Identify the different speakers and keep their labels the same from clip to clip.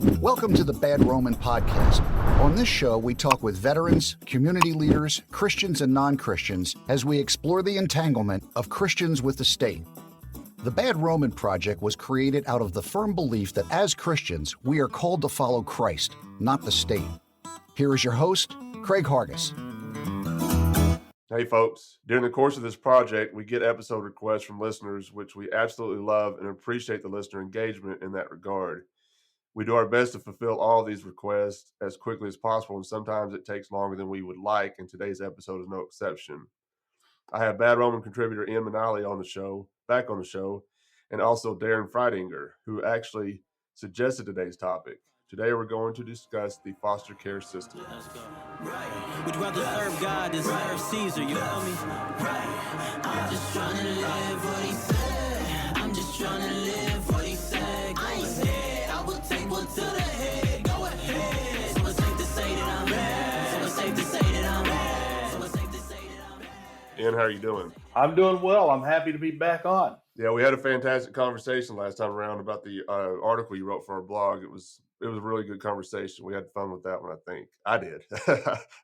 Speaker 1: Welcome to the Bad Roman Podcast. On this show, we talk with veterans, community leaders, Christians and non-Christians as we explore the entanglement of Christians with the state. The Bad Roman Project was created out of the firm belief that as Christians, we are called to follow Christ, not the state. Here is your host, Craig Hargis.
Speaker 2: Hey folks, during the course of this project, we get episode requests from listeners, which we absolutely love and appreciate the listener engagement in that regard. We do our best to fulfill all these requests as quickly as possible, and sometimes it takes longer than we would like, and today's episode is no exception. I have Bad Roman contributor Ian Minielly back on the show, and also Darren Freidinger, who actually suggested today's topic. Today we're going to discuss the foster care system.
Speaker 3: Right. Would rather serve God than serve Caesar, you feel me? Right. I'm just trying to live what he said. I'm just trying to live what he said. I ain't scared, I will take one to the head. Go ahead. So it's safe to say that I'm bad. So it's safe to say that I'm bad. So it's safe to say that I'm bad.
Speaker 2: Ian, how are you doing?
Speaker 4: I'm doing well. I'm happy to be back on.
Speaker 2: Yeah, we had a fantastic conversation last time around about the article you wrote for our blog. It was a really good conversation. We had fun with that one, I think. I did.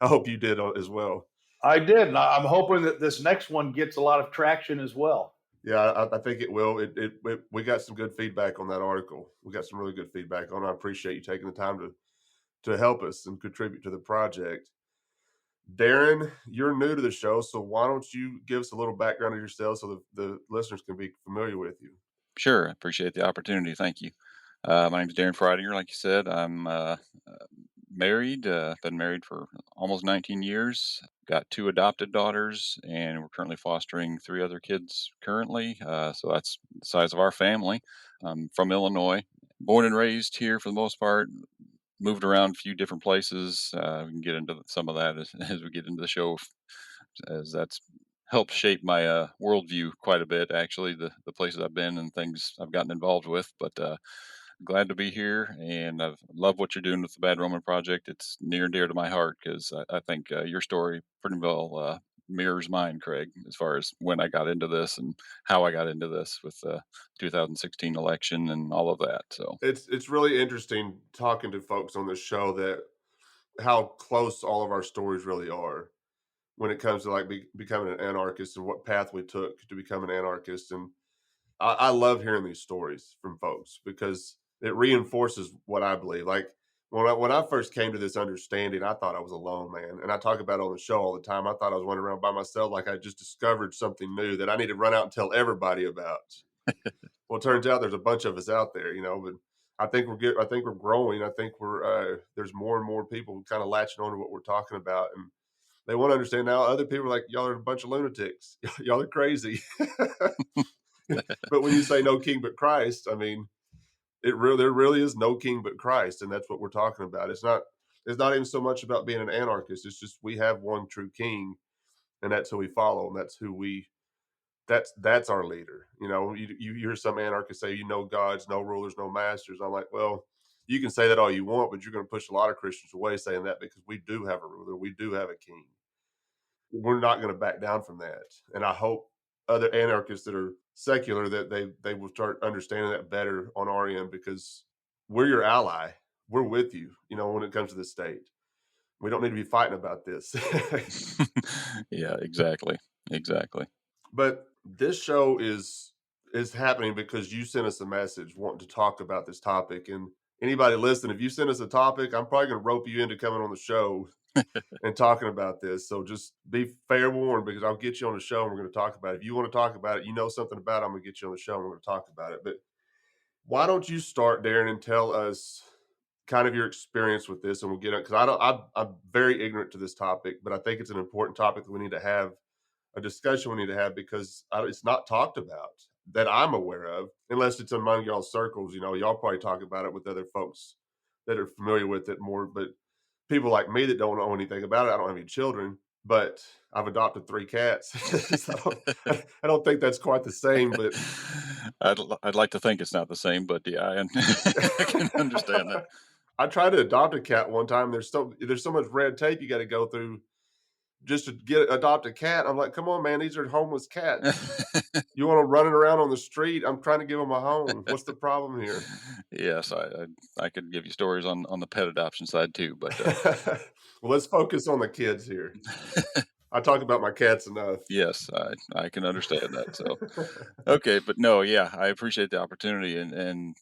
Speaker 2: I hope you did as well.
Speaker 4: I did, and I'm hoping that this next one gets a lot of traction as well.
Speaker 2: Yeah, I think it will. We got some good feedback on that article. We got some really good feedback on it. I appreciate you taking the time to help us and contribute to the project. Darren, you're new to the show, so why don't you give us a little background of yourself so the listeners can be familiar with you?
Speaker 5: Sure. I appreciate the opportunity. Thank you. My name is Darren Freidinger. Like you said, I'm married, been married for almost 19 years, got 2 adopted daughters, and we're currently fostering 3 other kids currently. So that's the size of our family. I'm from Illinois, born and raised here for the most part. Moved around a few different places. We can get into some of that as we get into the show, as that's helped shape my worldview quite a bit, actually, the places I've been and things I've gotten involved with. But glad to be here, and I love what you're doing with the Bad Roman Project. It's near and dear to my heart because I think your story pretty well mirrors mine, Craig, as far as when I got into this and how I got into this with the 2016 election and all of that. So
Speaker 2: it's really interesting talking to folks on this show that how close all of our stories really are when it comes to like becoming an anarchist and what path we took to become an anarchist. And I love hearing these stories from folks because it reinforces what I believe. Like when I first came to this understanding, I thought I was alone, man. And I talk about it on the show all the time. I thought I was running around by myself, like I just discovered something new that I need to run out and tell everybody about. Well, it turns out there's a bunch of us out there, but I think we're good. I think we're growing. I think there's more and more people kind of latching on to what we're talking about. And they want to understand now. Other people are like, y'all are a bunch of lunatics. Y'all are crazy. But when you say no king but Christ, I mean, there really is no king but Christ, and that's what we're talking about. It's not even so much about being an anarchist. It's just we have one true king, and that's who we follow, and that's our leader. You hear some anarchists say, God's no rulers, no masters. I'm like, well, you can say that all you want, but you're going to push a lot of Christians away saying that because we do have a ruler, we do have a king. We're not going to back down from that, and I hope other anarchists that are secular that they will start understanding that better on our end because we're your ally. We're with you, when it comes to the state. We don't need to be fighting about this.
Speaker 5: Yeah, exactly.
Speaker 2: But this show is happening because you sent us a message wanting to talk about this topic. And anybody listening, if you send us a topic, I'm probably going to rope you into coming on the show and talking about this. So just be fair warned because I'll get you on the show and we're going to talk about it. If you want to talk about it, something about it, I'm going to get you on the show and we're going to talk about it. But why don't you start, Darren, and tell us kind of your experience with this, and we'll get it, because I'm very ignorant to this topic, but I think it's an important topic that we need to have a discussion we need to have because it's not talked about that I'm aware of, unless it's among y'all circles. Y'all probably talk about it with other folks that are familiar with it more, but people like me that don't know anything about it, I don't have any children, but I've adopted 3 cats. So I don't think that's quite the same, but
Speaker 5: I'd like to think it's not the same, but yeah, I can understand that.
Speaker 2: I tried to adopt a cat one time. There's so much red tape you got to go through just to adopt a cat. I'm like, come on, man, these are homeless cats. You want them running around on the street? I'm trying to give them a home. What's the problem here?
Speaker 5: Yes, I could give you stories on the pet adoption side too, but
Speaker 2: Well, let's focus on the kids here. I talk about my cats enough.
Speaker 5: yes, I can understand that. So okay, but no, yeah, I appreciate the opportunity, and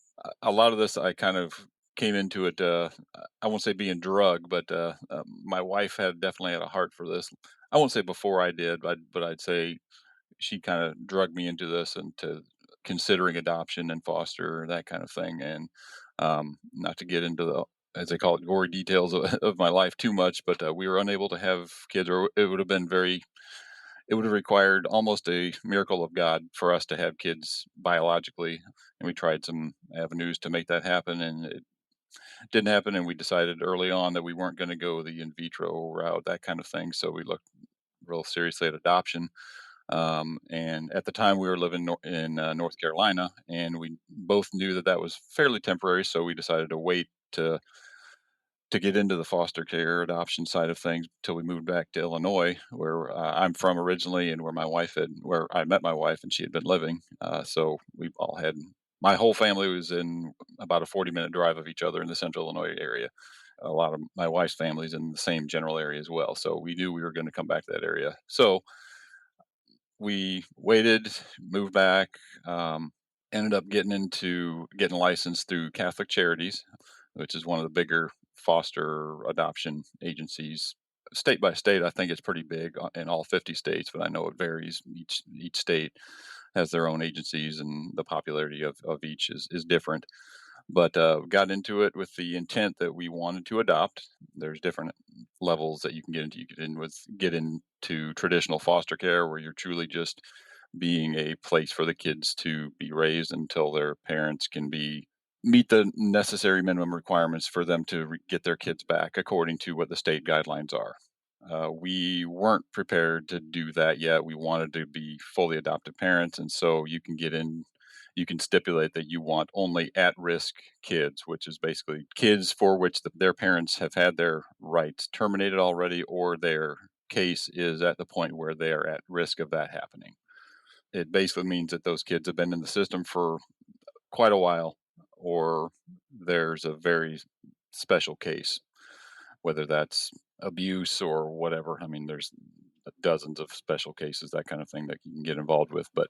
Speaker 5: a lot of this I kind of came into it. I won't say being drugged, but my wife had definitely had a heart for this. I won't say before I did, but I'd say she kind of drugged me into this and to considering adoption and foster that kind of thing. And not to get into the, as they call it, gory details of my life too much, but we were unable to have kids, or it would have been very, it would have required almost a miracle of God for us to have kids biologically. And we tried some avenues to make that happen, and it didn't happen. And we decided early on that we weren't going to go the in vitro route, that kind of thing. So we looked real seriously at adoption. And at the time, we were living in North Carolina, and we both knew that that was fairly temporary. So we decided to wait to get into the foster care adoption side of things till we moved back to Illinois, where I'm from originally, and where I met my wife, and she had been living. So we all had my whole family was in about a 40-minute drive of each other in the Central Illinois area. A lot of my wife's family's in the same general area as well, so we knew we were going to come back to that area. So we waited, moved back, ended up getting licensed through Catholic Charities, which is one of the bigger foster adoption agencies. State by state, I think it's pretty big in all 50 states, but I know it varies. Each state has their own agencies, and the popularity of each is different. But got into it with the intent that we wanted to adopt. There's different levels that you can get into. You get into traditional foster care, where you're truly just being a place for the kids to be raised until their parents can be meet the necessary minimum requirements for them to get their kids back according to what the state guidelines are. We weren't prepared to do that yet. We wanted to be fully adoptive parents, and so you can stipulate that you want only at-risk kids, which is basically kids for which their parents have had their rights terminated already, or their case is at the point where they are at risk of that happening. It basically means that those kids have been in the system for quite a while, or there's a very special case, whether that's abuse or whatever. I mean, there's dozens of special cases, that kind of thing that you can get involved with. But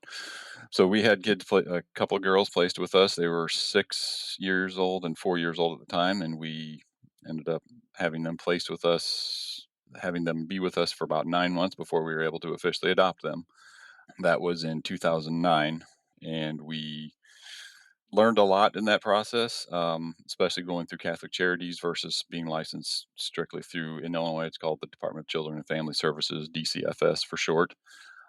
Speaker 5: so we had a couple of girls placed with us. They were 6 years old and 4 years old at the time, and we ended up having them placed with us, having them be with us for about 9 months before we were able to officially adopt them. That was in 2009, and we learned a lot in that process, especially going through Catholic Charities versus being licensed strictly through, in Illinois, it's called the Department of Children and Family Services, DCFS for short.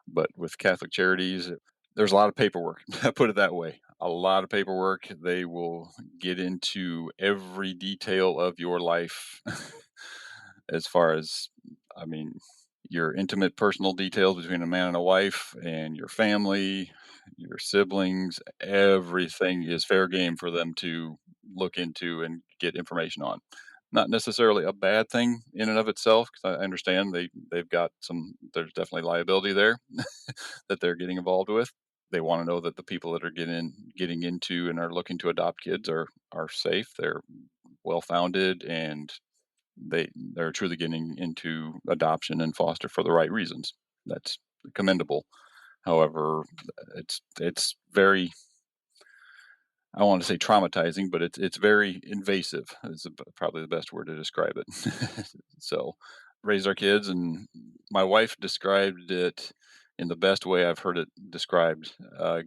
Speaker 5: But with Catholic Charities, there's a lot of paperwork. I put it that way. A lot of paperwork. They will get into every detail of your life as far as, I mean, your intimate personal details between a man and a wife and your family, your siblings, everything is fair game for them to look into and get information on. Not necessarily a bad thing in and of itself, because I understand they've got there's definitely liability there that they're getting involved with. They want to know that the people that are getting into and are looking to adopt kids are safe, they're well founded, and they're truly getting into adoption and foster for the right reasons. That's commendable. However, it's very, I want to say traumatizing, but it's very invasive. Is probably the best word to describe it. So, raised our kids, and my wife described it in the best way I've heard it described.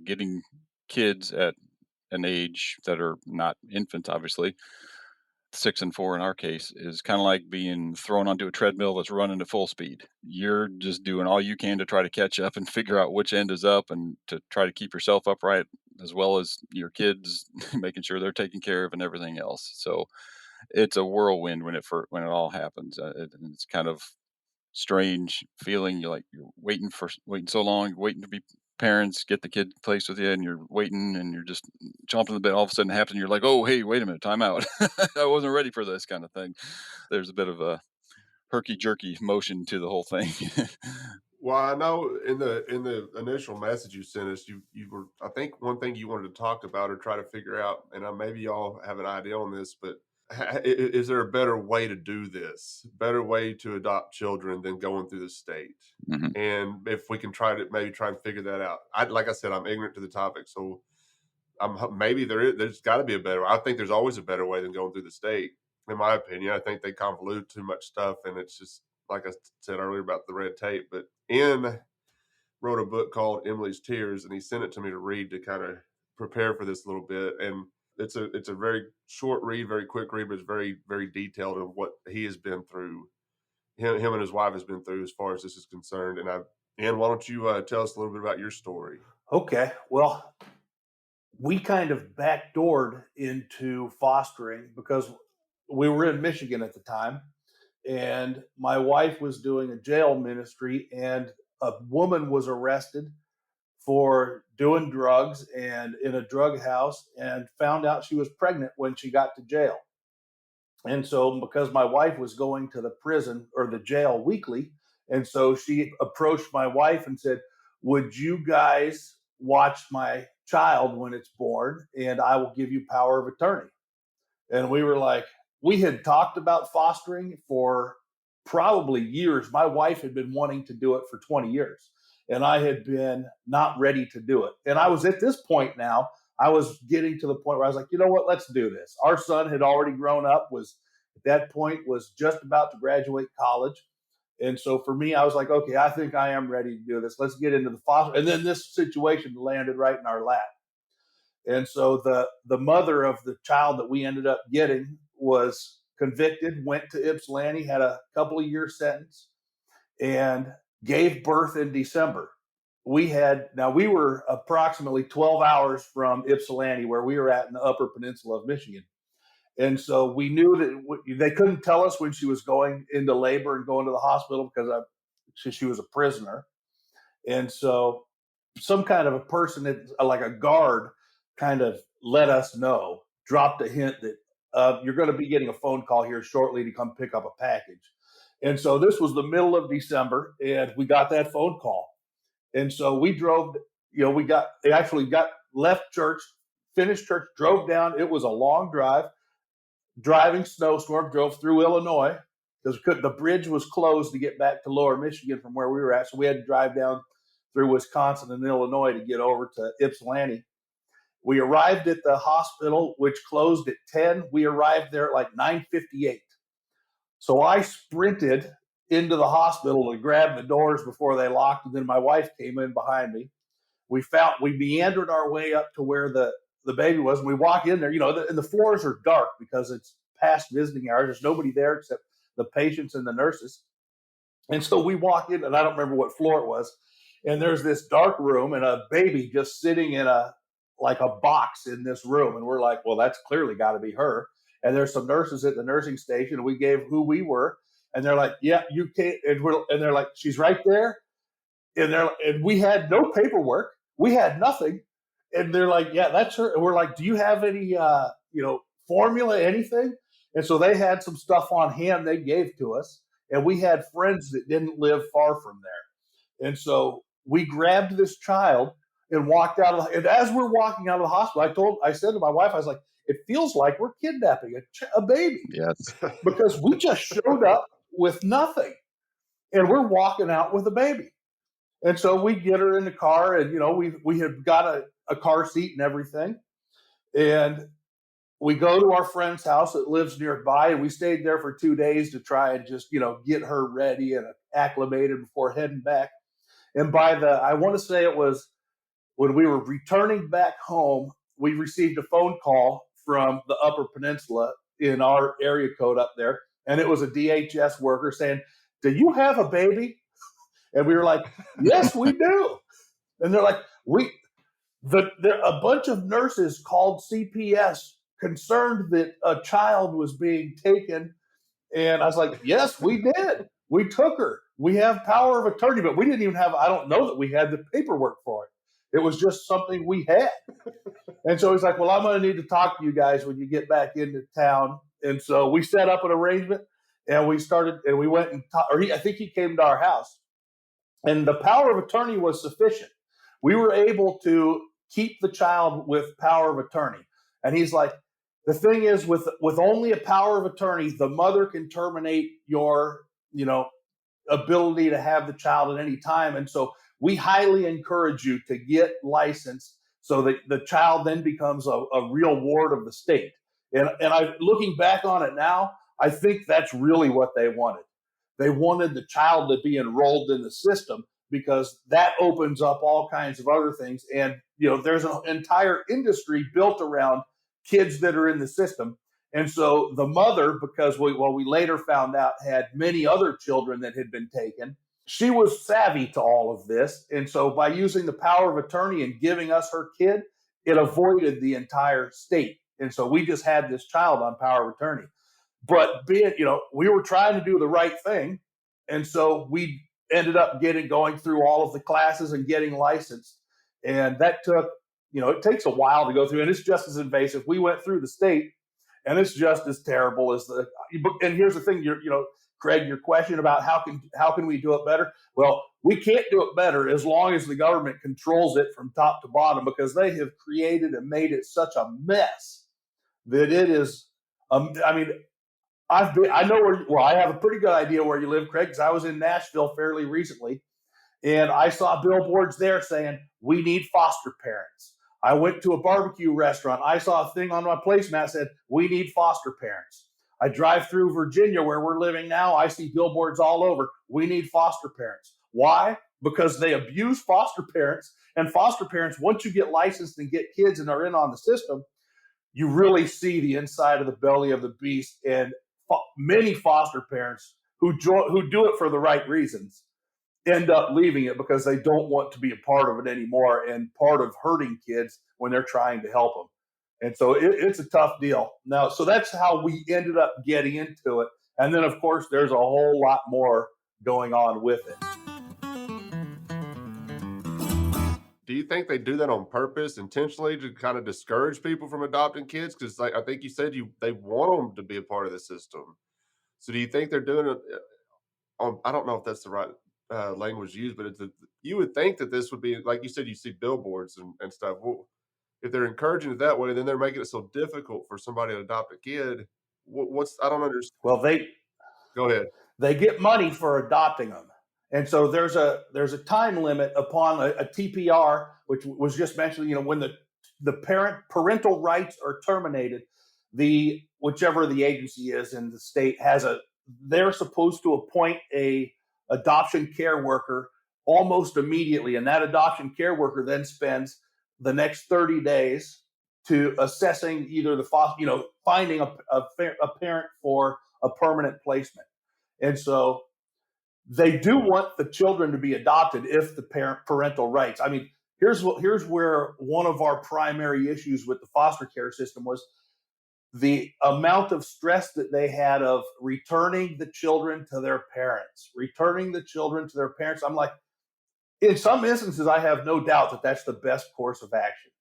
Speaker 5: Getting kids at an age that are not infants, obviously, 6 and 4 in our case, is kind of like being thrown onto a treadmill that's running at full speed. You're just doing all you can to try to catch up and figure out which end is up, and to try to keep yourself upright as well as your kids, making sure they're taken care of and everything else. So it's a whirlwind when it all happens. It's kind of strange feeling. You're waiting so long, waiting to be parents, get the kid placed with you, and you're waiting and you're just chomping the bit. All of a sudden it happens, and you're like, oh, hey, wait a minute, time out. I wasn't ready for this kind of thing. There's a bit of a herky jerky motion to the whole thing.
Speaker 2: Well, I know in the initial message you sent us, you were, I think one thing you wanted to talk about or try to figure out, and maybe y'all have an idea on this, but is there a better way to do this? Better way to adopt children than going through the state?
Speaker 5: Mhm.
Speaker 2: And if we can maybe try and figure that out. Like I said, I'm ignorant to the topic, so maybe there's got to be a better. I think there's always a better way than going through the state. In my opinion, I think they convolute too much stuff, and it's just like I said earlier about the red tape. But Ian wrote a book called Emily's Tears, and he sent it to me to read to kind of prepare for this a little bit. And it's a very short read, very quick read, but it's very very detailed of what he has been through. Him and his wife has been through as far as this is concerned. And Ian, why don't you tell us a little bit about your story?
Speaker 4: Okay. Well, we kind of backdoored into fostering because we were in Michigan at the time, and my wife was doing a jail ministry, and a woman was arrested for doing drugs and in a drug house and found out she was pregnant when she got to jail. And so, because my wife was going to the prison or the jail weekly, and so she approached my wife and said, "Would you guys watch my child when it's born? And I will give you power of attorney." And we were like, we had talked about fostering for probably years. My wife had been wanting to do it for 20 years, and I had been not ready to do it. And I was at this point now, I was getting to the point where I was like, you know what, let's do this. Our son had already grown up, was at that point was just about to graduate college. And so for me, I was like, okay, I think I am ready to do this. Let's get into the foster. And then this situation landed right in our lap. And so the mother of the child that we ended up getting was convicted, went to Ypsilanti, had a couple of year sentence, and gave birth in December. We were approximately 12 hours from Ypsilanti, where we were at in the Upper Peninsula of Michigan. And so we knew that they couldn't tell us when she was going into labor and going to the hospital because she was a prisoner. And so some kind of a person, like a guard, kind of let us know, dropped a hint that you're going to be getting a phone call here shortly to come pick up a package. And so this was the middle of December, and we got that phone call. And so we drove, left church, finished church, drove down. It was a long drive, driving snowstorm, drove through Illinois because the bridge was closed to get back to Lower Michigan from where we were at. So we had to drive down through Wisconsin and Illinois to get over to Ypsilanti. We arrived at the hospital, which closed at 10. We arrived there at like 9:58. So I sprinted into the hospital to grab the doors before they locked, and then my wife came in behind me. We meandered our way up to where the baby was, and we walk in there, and the floors are dark because it's past visiting hours. There's nobody there except the patients and the nurses. And so we walk in, and I don't remember what floor it was, and there's this dark room and a baby just sitting in a box in this room. And we're like, well, that's clearly got to be her. And there's some nurses at the nursing station, and we gave who we were. And they're like, yeah, you can't. And they're like, she's right there. And we had no paperwork. We had nothing. And they're like, yeah, that's her. And we're like, do you have any, formula, anything? And so they had some stuff on hand they gave to us. And we had friends that didn't live far from there. And so we grabbed this child and walked out. And as we're walking out of the hospital, I said to my wife, I was like, it feels like we're kidnapping a baby.
Speaker 5: Yes.
Speaker 4: Because we just showed up with nothing. And we're walking out with a baby. And so we get her in the car, and, we had got a car seat and everything. And we go to our friend's house that lives nearby, and we stayed there for 2 days to try and just, get her ready and acclimated before heading back. And I want to say it was when we were returning back home, we received a phone call from the Upper Peninsula in our area code up there. And it was a DHS worker saying, "Do you have a baby?" And we were like, "Yes, we do." And they're like, a bunch of nurses called CPS concerned that a child was being taken. And I was like, yes, we did. We took her. We have power of attorney, but we didn't even I don't know that we had the paperwork for it. It was just something we had. And so he's like, well, I'm going to need to talk to you guys when you get back into town. And so we set up an arrangement, and we went and I think he came to our house, and the power of attorney was sufficient. We were able to keep the child with power of attorney. And he's like, the thing is, with only a power of attorney, the mother can terminate your, ability to have the child at any time. And so we highly encourage you to get licensed so that the child then becomes a real ward of the state. And looking back on it now, I think that's really what they wanted. They wanted the child to be enrolled in the system because that opens up all kinds of other things. And, there's an entire industry built around kids that are in the system. And so the mother, because we later found out had many other children that had been taken, she was savvy to all of this. And so by using the power of attorney and giving us her kid, it avoided the entire state. And so we just had this child on power of attorney. But we were trying to do the right thing. And so we ended up going through all of the classes and getting licensed. And that took, it takes a while to go through, and it's just as invasive. We went through the state, and it's just as terrible as and here's the thing, Craig, your question about how can we do it better? Well, we can't do it better as long as the government controls it from top to bottom, because they have created and made it such a mess that it is. I have a pretty good idea where you live, Craig, because I was in Nashville fairly recently, and I saw billboards there saying, we need foster parents. I went to a barbecue restaurant. I saw a thing on my placemat that said, we need foster parents. I drive through Virginia, where we're living now. I see billboards all over. We need foster parents. Why? Because they abuse foster parents. And foster parents, once you get licensed and get kids and are in on the system, you really see the inside of the belly of the beast. And many foster parents who do it for the right reasons end up leaving it because they don't want to be a part of it anymore and part of hurting kids when they're trying to help them. And so it's a tough deal. Now, so that's how we ended up getting into it. And then, of course, there's a whole lot more going on with it.
Speaker 2: Do you think they do that on purpose, intentionally, to kind of discourage people from adopting kids? Because I think you said they want them to be a part of the system. So do you think they're doing it I don't know if that's the right language used, but you would think that this would be, like you said, you see billboards and stuff. Well, if they're encouraging it that way, then they're making it so difficult for somebody to adopt a kid. I don't understand.
Speaker 4: Well,
Speaker 2: Go ahead.
Speaker 4: They get money for adopting them. And so there's a time limit upon a TPR, which was just mentioned, when the parental rights are terminated, whichever the agency is in the state they're supposed to appoint a adoption care worker almost immediately. And that adoption care worker then spends the next 30 days to assessing either finding a parent for a permanent placement. And so they do want the children to be adopted if the parental rights. I mean, here's where one of our primary issues with the foster care system was the amount of stress that they had of returning the children to their parents. I'm like, in some instances, I have no doubt that that's the best course of action.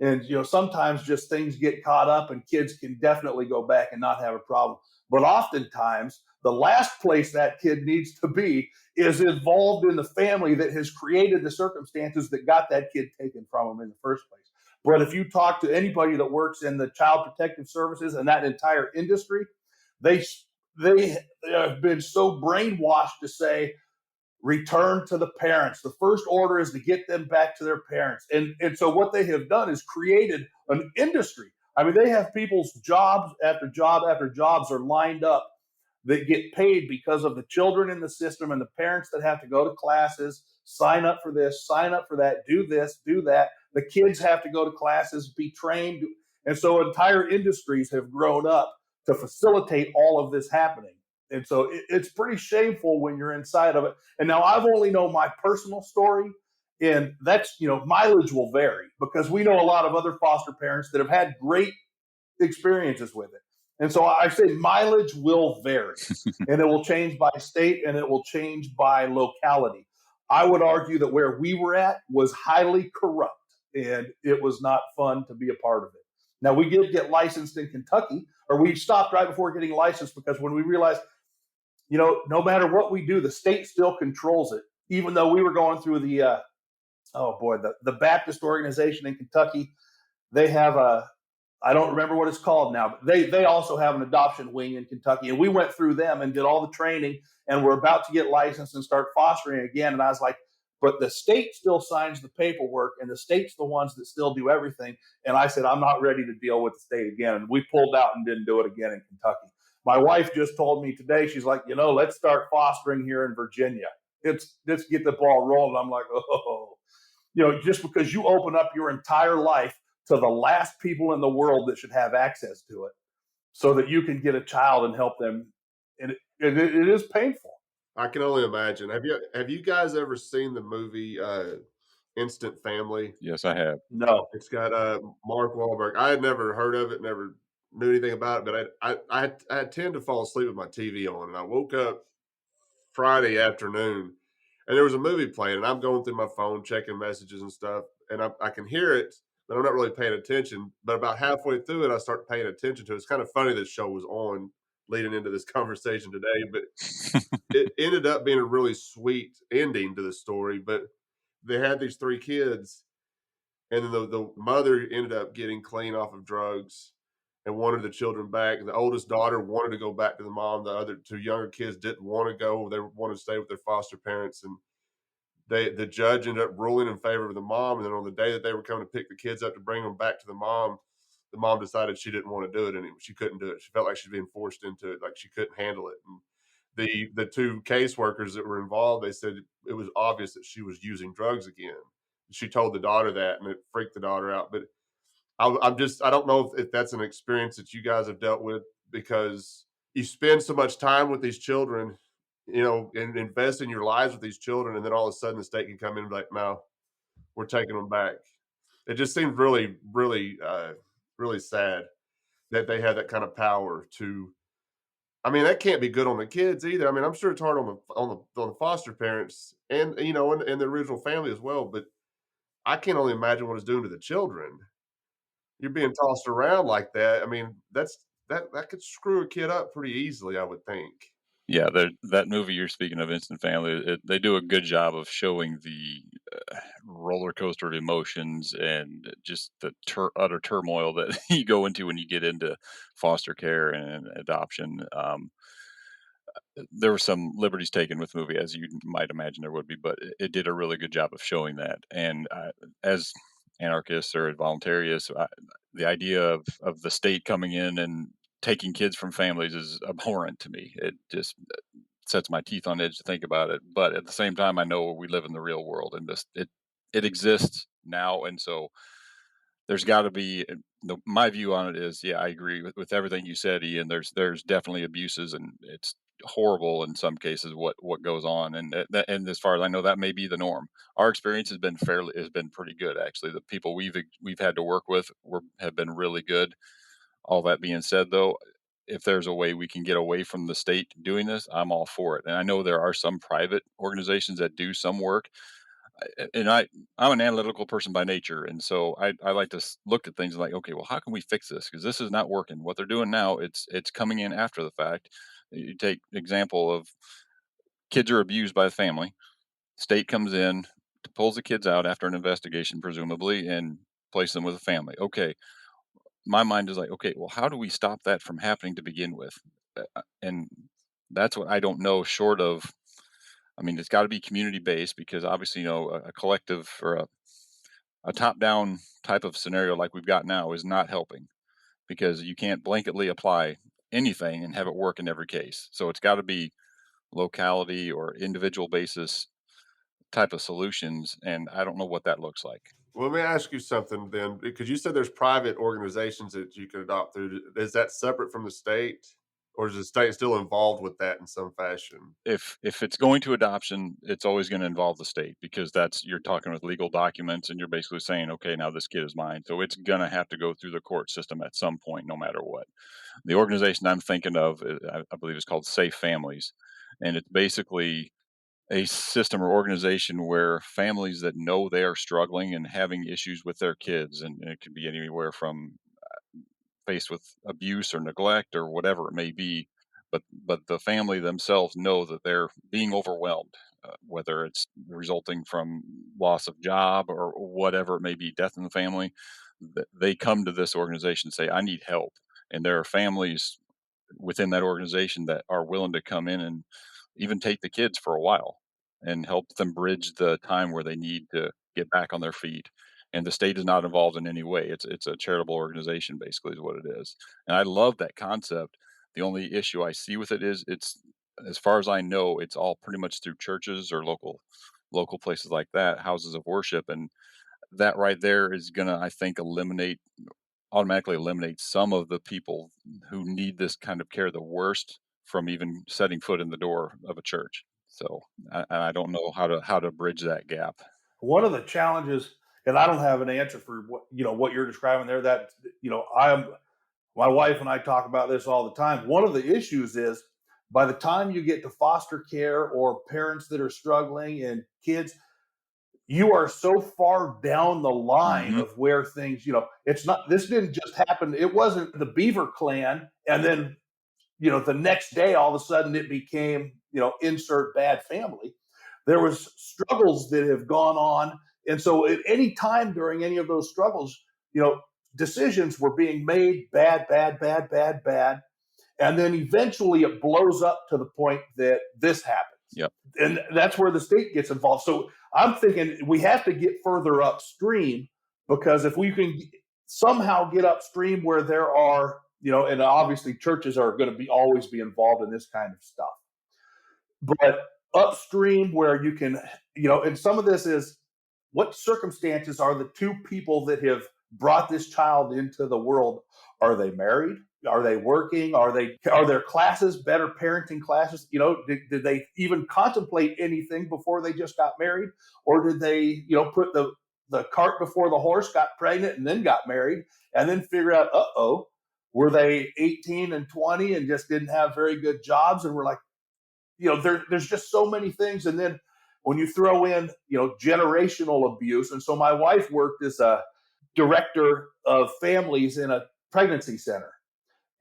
Speaker 4: And, sometimes just things get caught up and kids can definitely go back and not have a problem. But oftentimes, the last place that kid needs to be is involved in the family that has created the circumstances that got that kid taken from them in the first place. But if you talk to anybody that works in the child protective services and that entire industry, they have been so brainwashed to say, return to the parents. The first order is to get them back to their parents. And so what they have done is created an industry. I mean, they have people's jobs after job after jobs are lined up that get paid because of the children in the system and the parents that have to go to classes, sign up for this, sign up for that, do this, do that. The kids have to go to classes, be trained. And so entire industries have grown up to facilitate all of this happening. And so it's pretty shameful when you're inside of it. And now I've only known my personal story, and that's, mileage will vary because we know a lot of other foster parents that have had great experiences with it. And so I say mileage will vary, and it will change by state and it will change by locality. I would argue that where we were at was highly corrupt, and it was not fun to be a part of it. Now, we did get licensed in Kentucky, or we stopped right before getting licensed because when we realized no matter what we do, the state still controls it. Even though we were going through the Baptist organization in Kentucky, they have I don't remember what it's called now, but they also have an adoption wing in Kentucky, and we went through them and did all the training, and we're about to get licensed and start fostering again. And I was like, but the state still signs the paperwork, and the state's the ones that still do everything. And I said, I'm not ready to deal with the state again, and we pulled out and didn't do it again in Kentucky. My wife just told me today, she's like, let's start fostering here in Virginia. Let's get the ball rolling. I'm like, oh, just because you open up your entire life to the last people in the world that should have access to it so that you can get a child and help them. And it is painful.
Speaker 2: I can only imagine. Have you guys ever seen the movie Instant Family?
Speaker 5: Yes, I have.
Speaker 4: No.
Speaker 2: It's got Mark Wahlberg. I had never heard of it, never knew anything about it, but I tend to fall asleep with my TV on, and I woke up Friday afternoon, and there was a movie playing, and I'm going through my phone checking messages and stuff, and I can hear it, but I'm not really paying attention. But about halfway through it, I start paying attention to it. It's kind of funny this show was on leading into this conversation today, but it ended up being a really sweet ending to the story. But they had these three kids, and then the mother ended up getting clean off of drugs and wanted the children back. The oldest daughter wanted to go back to the mom. The other two younger kids didn't want to go. They wanted to stay with their foster parents. And the judge ended up ruling in favor of the mom. And then on the day that they were coming to pick the kids up to bring them back to the mom decided she didn't want to do it anymore. She couldn't do it. She felt like she was being forced into it, like she couldn't handle it. And the two caseworkers that were involved, they said it was obvious that she was using drugs again. She told the daughter that, and it freaked the daughter out. But I don't know if that's an experience that you guys have dealt with, because you spend so much time with these children, and invest in your lives with these children, and then all of a sudden the state can come in and be like, no, we're taking them back. It just seems really, really, really sad that they have that kind of power to. I mean, that can't be good on the kids either. I mean, I'm sure it's hard on the foster parents and and the original family as well. But I can only imagine what it's doing to the children. You're being tossed around like that. I mean, that could screw a kid up pretty easily, I would think.
Speaker 5: Yeah, that movie you're speaking of, Instant Family, they do a good job of showing the roller coaster of emotions and just the utter turmoil that you go into when you get into foster care and adoption. There were some liberties taken with the movie, as you might imagine there would be, but it did a really good job of showing that. And as anarchists or voluntarists, the idea of the state coming in and taking kids from families is abhorrent to me. It just sets my teeth on edge to think about it. But at the same time, I know we live in the real world, and it exists now, and so there's got to be my view on it is, yeah, I agree with everything you said, Ian. There's definitely abuses, and it's horrible in some cases what goes on, and and as far as I know, that may be the norm. Our experience has been pretty good, actually. The people we've had to work with have been really good. All that being said, though, if there's a way we can get away from the state doing this, I'm all for it. And I know there are some private organizations that do some work, and I'm an analytical person by nature, and so I like to look at things like, okay, well, how can we fix this? Because this is not working. What they're doing now, it's coming in after the fact. You take example of kids are abused by the family. State comes in, pulls the kids out after an investigation, presumably, and places them with a family. Okay, my mind is like, okay, well, how do we stop that from happening to begin with? And that's what I don't know. Short of, I mean, it's got to be community based, because obviously, a collective or a top down type of scenario like we've got now is not helping, because you can't blanketly apply anything and have it work in every case. So it's got to be locality or individual basis type of solutions. And I don't know what that looks like.
Speaker 2: Well, let me ask you something then, because you said there's private organizations that you can adopt through. Is that separate from the state, or is the state still involved with that in some fashion?
Speaker 5: If it's going to adoption, it's always going to involve the state, because you're talking with legal documents, and you're basically saying, okay, now this kid is mine. So it's going to have to go through the court system at some point, no matter what. The organization I'm thinking of, I believe, is called Safe Families, and it's basically a system or organization where families that know they are struggling and having issues with their kids, and it could be anywhere from faced with abuse or neglect or whatever it may be, but the family themselves know that they're being overwhelmed, whether it's resulting from loss of job or whatever it may be, death in the family. They come to this organization and say, "I need help," and there are families within that organization that are willing to come in and even take the kids for a while and help them bridge the time where they need to get back on their feet. And the state is not involved in any way. It's a charitable organization, basically, is what it is. And I love that concept. The only issue I see with it is it's, as far as I know, it's all pretty much through churches or local places like that, houses of worship, and that right there is gonna, I think, automatically eliminate some of the people who need this kind of care the worst from even setting foot in the door of a church. So I don't know how to bridge that gap.
Speaker 4: One of the challenges, and I don't have an answer for what you're describing there. That I'm my wife and I talk about this all the time. One of the issues is by the time you get to foster care or parents that are struggling and kids, you are so far down the line
Speaker 5: Hmm.
Speaker 4: of where things, it's not, this didn't just happen. It wasn't the Beaver Clan. And then, the next day, all of a sudden it became, insert bad family. There was struggles that have gone on. And so at any time during any of those struggles, decisions were being made, bad, bad, bad, bad, bad. And then eventually it blows up to the point that this happens.
Speaker 5: Yep.
Speaker 4: And that's where the state gets involved. So I'm thinking we have to get further upstream, because if we can somehow get upstream where there are, and obviously churches are going to always be involved in this kind of stuff, but upstream where you can, and some of this is what circumstances are the two people that have brought this child into the world? Are they married? Are they working? Are there classes, better parenting classes? Did they even contemplate anything before they just got married? Or did they, put the cart before the horse, got pregnant and then got married, and then figure out, were they 18 and 20 and just didn't have very good jobs? And we're like, there's just so many things. And then when you throw in, generational abuse. And so my wife worked as a director of families in a pregnancy center.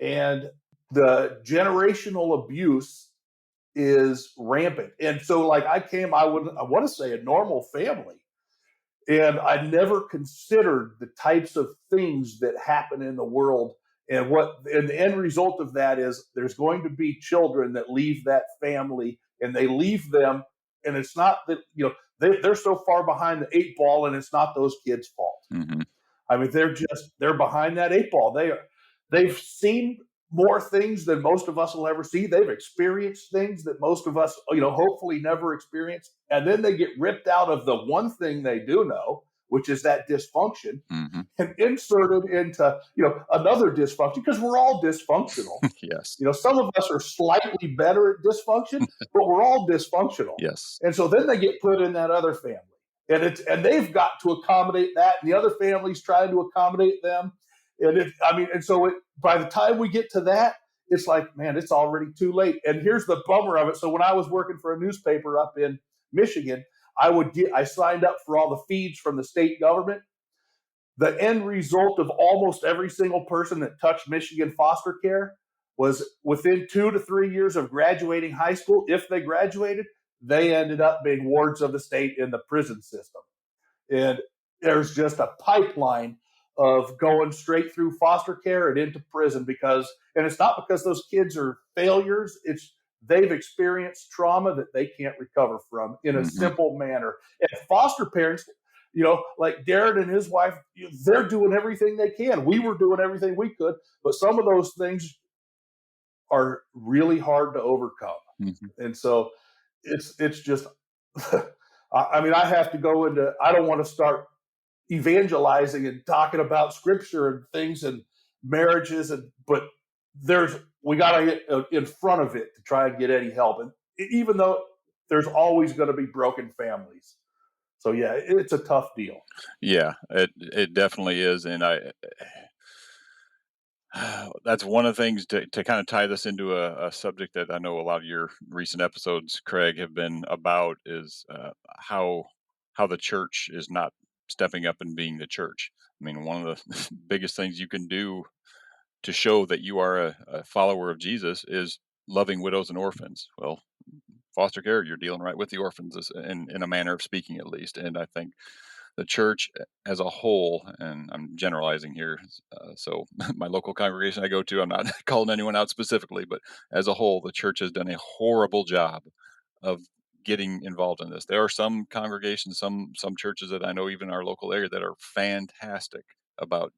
Speaker 4: And the generational abuse is rampant. And so like I want to say a normal family. And I never considered the types of things that happen in the world. And the end result of that is there's going to be children that leave that family, and they leave them. And it's not that, they're so far behind the eight ball, and it's not those kids' fault.
Speaker 5: Hmm.
Speaker 4: I mean, they're behind that eight ball. They've seen more things than most of us will ever see. They've experienced things that most of us, hopefully never experience. And then they get ripped out of the one thing they do know, which is that dysfunction,
Speaker 5: Hmm.
Speaker 4: and inserted into, another dysfunction, because we're all dysfunctional.
Speaker 5: Yes.
Speaker 4: Some of us are slightly better at dysfunction, but we're all dysfunctional.
Speaker 5: Yes.
Speaker 4: And so then they get put in that other family. And they've got to accommodate that, and the other family's trying to accommodate them. And so by the time we get to that, it's like, man, it's already too late. And here's the bummer of it. So when I was working for a newspaper up in Michigan, I signed up for all the feeds from the state government. The end result of almost every single person that touched Michigan foster care was within 2 to 3 years of graduating high school, if they graduated, they ended up being wards of the state in the prison system. And there's just a pipeline of going straight through foster care and into prison, and it's not because those kids are failures. It's they've experienced trauma that they can't recover from in a simple manner. And foster parents, like Darren and his wife, they're doing everything they can. We were doing everything we could, but some of those things are really hard to overcome. And so it's just, I have to go into, I don't want to start evangelizing and talking about scripture and things and marriages, but we got to get in front of it to try and get any help. And even though there's always going to be broken families. So yeah, it's a tough deal.
Speaker 5: Yeah, it definitely is, and that's one of the things to kind of tie this into a subject that I know a lot of your recent episodes, Craig, have been about is how the church is not stepping up and being the church. I mean, one of the biggest things you can do to show that you are a follower of Jesus is loving widows and orphans. Well, foster care, you're dealing right with the orphans in a manner of speaking, at least. And I think the church as a whole, and I'm generalizing here, so my local congregation I go to, I'm not calling anyone out specifically, but as a whole, the church has done a horrible job of getting involved in this. There are some congregations, some churches that I know, even in our local area, that are fantastic about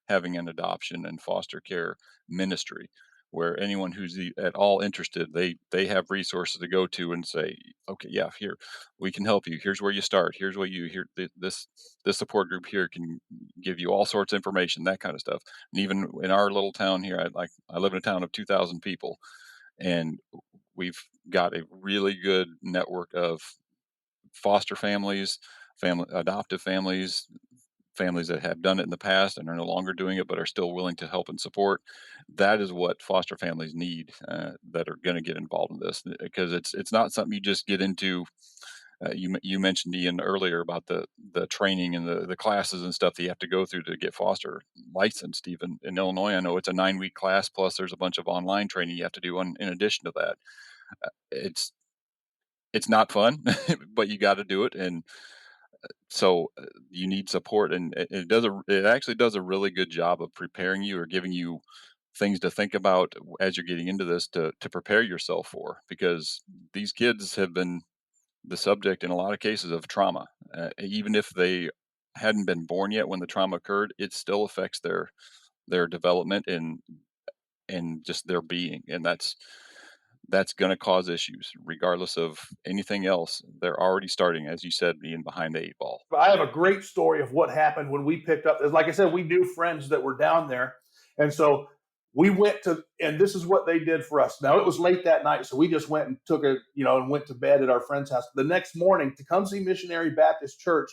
Speaker 5: having an adoption and foster care ministry, where anyone who's at all interested, they have resources to go to and say, okay, yeah, here we can help you. Here's where you start. Here's what you here this support group here can give you all sorts of information, that kind of stuff. And even in our little town here, I live in a town of 2,000 people, and we've got a really good network of foster families, adoptive families, families that have done it in the past and are no longer doing it but are still willing to help and support. That is what foster families need, that are going to get involved in this, because it's not something you just get into. You mentioned, Ian, earlier about the training and the classes and stuff that you have to go through to get foster licensed. Even in Illinois, I know it's a 9-week class, plus there's a bunch of online training you have to do in addition to that. It's not fun, but you got to do it. And so you need support, and it actually does a really good job of preparing you, or giving you things to think about as you're getting into this, to prepare yourself for, because these kids have been the subject in a lot of cases of trauma. Even if they hadn't been born yet when the trauma occurred, it still affects their development and just their being, and that's going to cause issues regardless of anything else. They're already starting, as you said, being behind the 8 ball.
Speaker 4: I have a great story of what happened when we picked up. Like I said, we knew friends that were down there. And so we went to, and this is what they did for us. Now, it was late that night, so we just went and and went to bed at our friend's house. The next morning, Tecumseh Missionary Baptist Church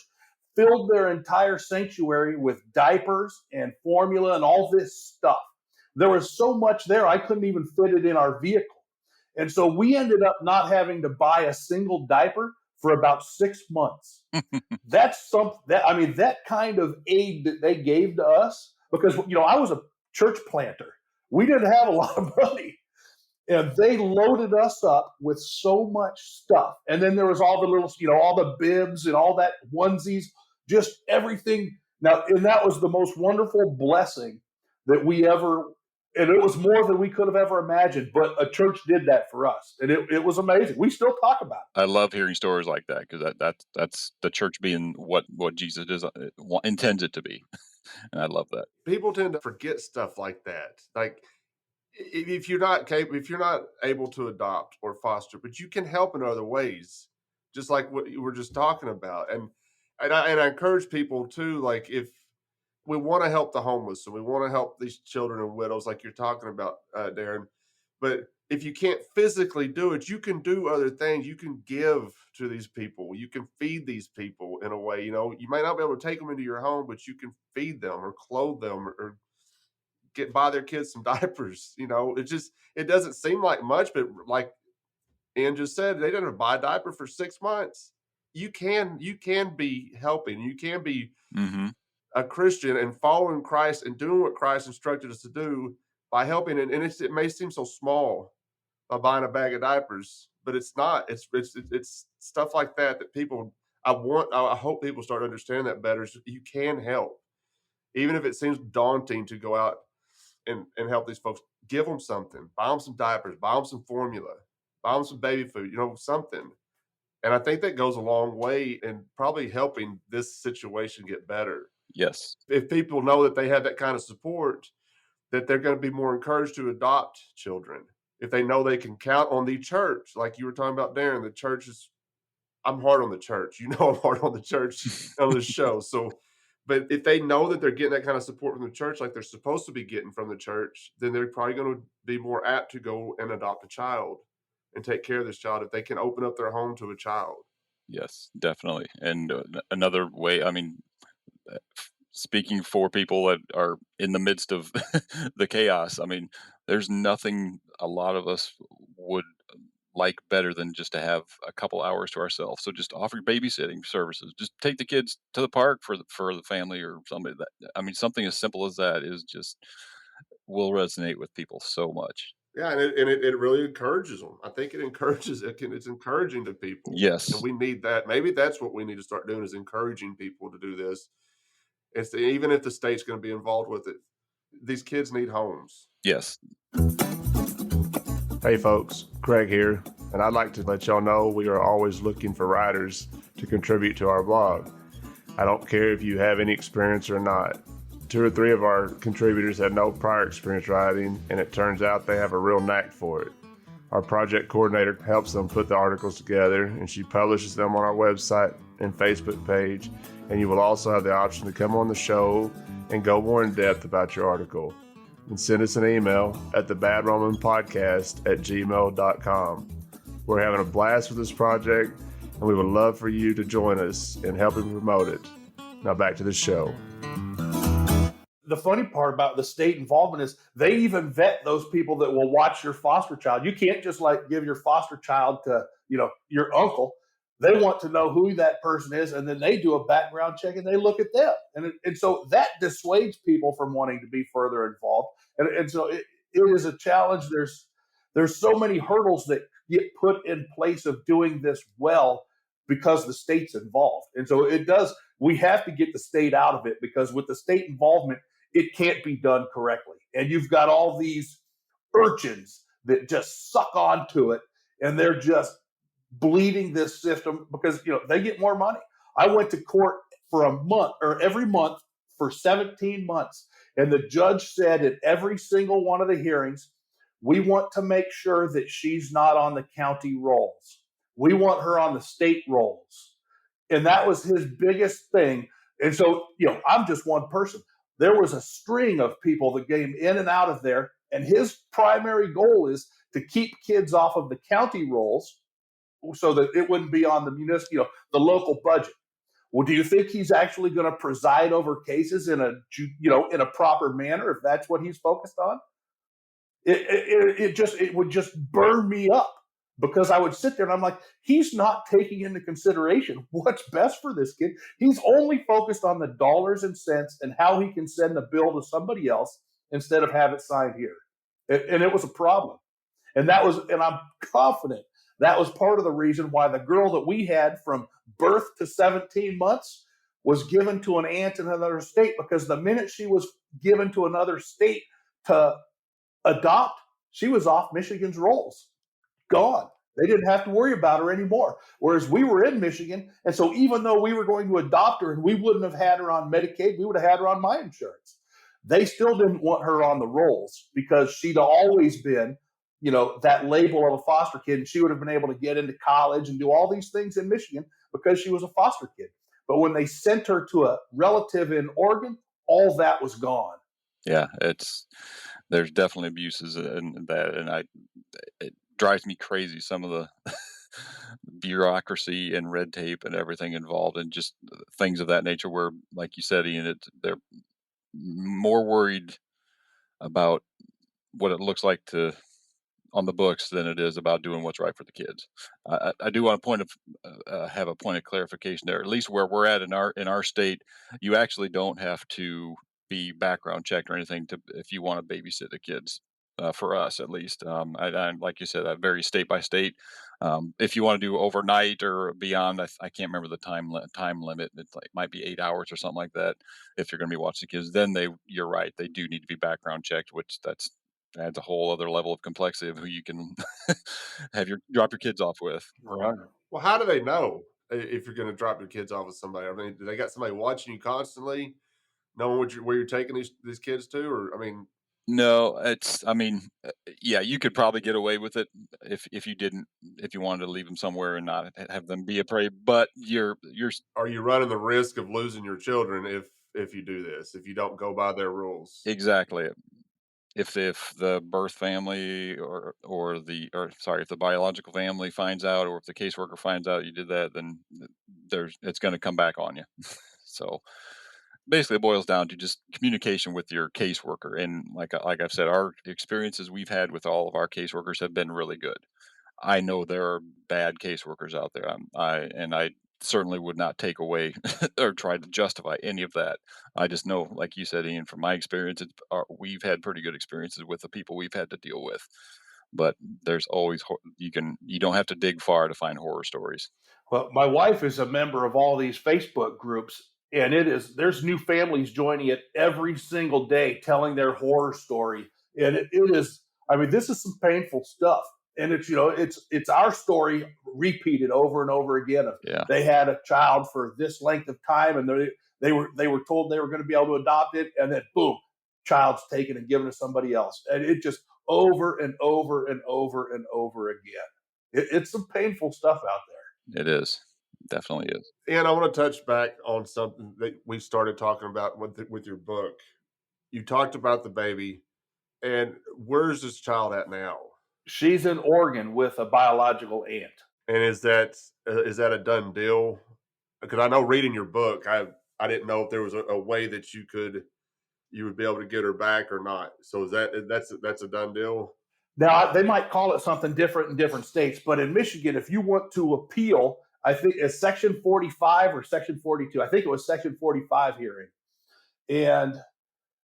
Speaker 4: filled their entire sanctuary with diapers and formula and all this stuff. There was so much there, I couldn't even fit it in our vehicle. And so we ended up not having to buy a single diaper for about 6 months. That's something that kind of aid that they gave to us, because I was a church planter. We didn't have a lot of money, and they loaded us up with so much stuff. And then there was all the little, all the bibs and all that onesies, just everything. Now, and that was the most wonderful blessing that we ever. And it was more than we could have ever imagined, but a church did that for us, and it was amazing. We still talk about it.
Speaker 5: I love hearing stories like that, because that's the church being what Jesus intends it to be, and I love that.
Speaker 2: People tend to forget stuff like that. Like, if you're not able to adopt or foster, but you can help in other ways, just like what you were just talking about. And I encourage people too, like, if we want to help the homeless and we want to help these children and widows, like you're talking about, Darren. But if you can't physically do it, you can do other things. You can give to these people. You can feed these people in a way. You might not be able to take them into your home, but you can feed them or clothe them, or buy their kids some diapers. It doesn't seem like much, but like Ian just said, they didn't buy a diaper for 6 months. You can be helping. You can be
Speaker 5: Mm-hmm.
Speaker 2: a Christian and following Christ and doing what Christ instructed us to do by helping. And it may seem so small by buying a bag of diapers, but it's not. It's stuff like that people. I hope people start understanding that better. So you can help, even if it seems daunting to go out and help these folks. Give them something. Buy them some diapers. Buy them some formula. Buy them some baby food. Something. And I think that goes a long way in probably helping this situation get better.
Speaker 5: Yes.
Speaker 2: If people know that they have that kind of support, that they're going to be more encouraged to adopt children. If they know they can count on the church, like you were talking about, Darren, the church is, I'm hard on the church. I'm hard on the church on this show. So, but if they know that they're getting that kind of support from the church, like they're supposed to be getting from the church, then they're probably going to be more apt to go and adopt a child and take care of this child if they can open up their home to a child.
Speaker 5: Yes, definitely. And another way, speaking for people that are in the midst of the chaos, there's nothing a lot of us would like better than just to have a couple hours to ourselves. So just offer babysitting services. Just take the kids to the park for the family, or somebody something as simple as that will resonate with people so much.
Speaker 2: Yeah, and it really encourages them. I think it encourages it's encouraging to people, and
Speaker 5: Yes,
Speaker 2: we need that. Maybe that's what we need to start doing is encouraging people to do this. Even if the state's gonna be involved with it, these kids need homes.
Speaker 5: yes,
Speaker 2: Hey folks, Craig here, and I'd like to let y'all know we are always looking for writers to contribute to our blog. I don't care if you have any experience or not. 2 or 3 of our contributors had no prior experience writing, and it turns out they have a real knack for it. Our project coordinator helps them put the articles together, and she publishes them on our website and Facebook page, and you will also have the option to come on the show and go more in depth about your article. And send us an email at thebadromanpodcast@gmail.com. We're having a blast with this project, and we would love for you to join us in helping promote it. Now back to the show.
Speaker 4: The funny part about the state involvement is they even vet those people that will watch your foster child. You can't just like give your foster child to, your uncle. They want to know who that person is, and then they do a background check and they look at them. And so that dissuades people from wanting to be further involved. And so it is a challenge. There's so many hurdles that get put in place of doing this well because the state's involved. And so we have to get the state out of it, because with the state involvement, it can't be done correctly. And you've got all these urchins that just suck onto it, and they're just bleeding this system because they get more money. I went to court for a month, or every month for 17 months, and the judge said at every single one of the hearings, we want to make sure that she's not on the county rolls. We want her on the state rolls. And that was his biggest thing. And so, I'm just one person. There was a string of people that came in and out of there, and his primary goal is to keep kids off of the county rolls so that it wouldn't be on the municipal, the local budget. Well, do you think he's actually going to preside over cases in a proper manner if that's what he's focused on? It would just burn me up, because I would sit there and I'm like, he's not taking into consideration what's best for this kid. He's only focused on the dollars and cents and how he can send the bill to somebody else instead of have it signed here. And it was a problem. And I'm confident that was part of the reason why the girl that we had from birth to 17 months was given to an aunt in another state, because the minute she was given to another state to adopt, she was off Michigan's rolls. Gone. They didn't have to worry about her anymore. Whereas we were in Michigan. And so even though we were going to adopt her and we wouldn't have had her on Medicaid, we would have had her on my insurance. They still didn't want her on the rolls because she'd always been, that label of a foster kid. And she would have been able to get into college and do all these things in Michigan because she was a foster kid. But when they sent her to a relative in Oregon, all that was gone.
Speaker 5: yeah. There's definitely abuses in that, and it drives me crazy, some of the bureaucracy and red tape and everything involved, and just things of that nature. Where, like you said, Ian, they're more worried about what it looks like on the books than it is about doing what's right for the kids. I do want to have a point of clarification there. At least where we're at in our state, you actually don't have to be background checked or anything if you want to babysit the kids. For us, at least, I like you said, that varies state by state. If you want to do overnight or beyond, I can't remember the time limit. It might be 8 hours or something like that. If you're going to be watching the kids, then you're right, they do need to be background checked, which adds a whole other level of complexity of who you can drop your kids off with.
Speaker 4: Right.
Speaker 2: Well, how do they know if you're going to drop your kids off with somebody? I mean, do they got somebody watching you constantly, knowing where you're taking these kids to? Or I mean,
Speaker 5: No, I mean, yeah, you could probably get away with it if you wanted to leave them somewhere and not have them be a prey. But
Speaker 2: are you running the risk of losing your children if you do this? If you don't go by their rules?
Speaker 5: exactly. If the birth family if the biological family finds out, or if the caseworker finds out you did that, then it's going to come back on you. So basically, it boils down to just communication with your caseworker. And like I've said, our experiences we've had with all of our caseworkers have been really good. I know there are bad caseworkers out there. I certainly would not take away or try to justify any of that. I just know, like you said, Ian, from my experience, we've had pretty good experiences with the people we've had to deal with. but there's always you don't have to dig far to find horror stories.
Speaker 4: Well, my wife is a member of all these Facebook groups, and there's new families joining it every single day, telling their horror story, and it is. I mean, this is some painful stuff, and it's our story repeated over and over again. Of
Speaker 5: Yeah.
Speaker 4: They had a child for this length of time, and they were told they were going to be able to adopt it, and then boom, child's taken and given to somebody else, and it just over and over and over and over again. It's some painful stuff out there.
Speaker 5: It is. Definitely is.
Speaker 2: And I want to touch back on something that we started talking about with your book. You talked about the baby, and where's this child at now?
Speaker 4: She's in Oregon with a biological aunt.
Speaker 2: And is that a done deal? Because I know reading your book, I didn't know if there was a way that you would be able to get her back or not. So that's a done deal?
Speaker 4: Now, they might call it something different in different states, but in Michigan, if you want to appeal, I think it's Section 45 or Section 42. I think it was Section 45 hearing. And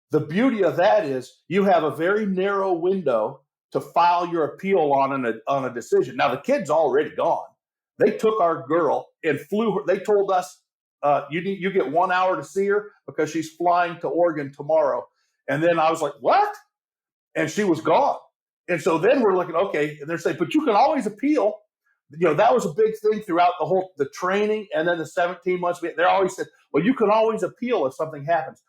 Speaker 4: the beauty of that is you have a very narrow window to file your appeal on a decision. Now, the kid's already gone. They took our girl and flew her. They told us, you get 1 hour to see her because she's flying to Oregon tomorrow. And then I was like, what? And she was gone. And so then we're looking, okay, and they're saying, but you can always appeal. That was a big thing throughout the training and then the 17 months. They always said, well, you can always appeal if something happens.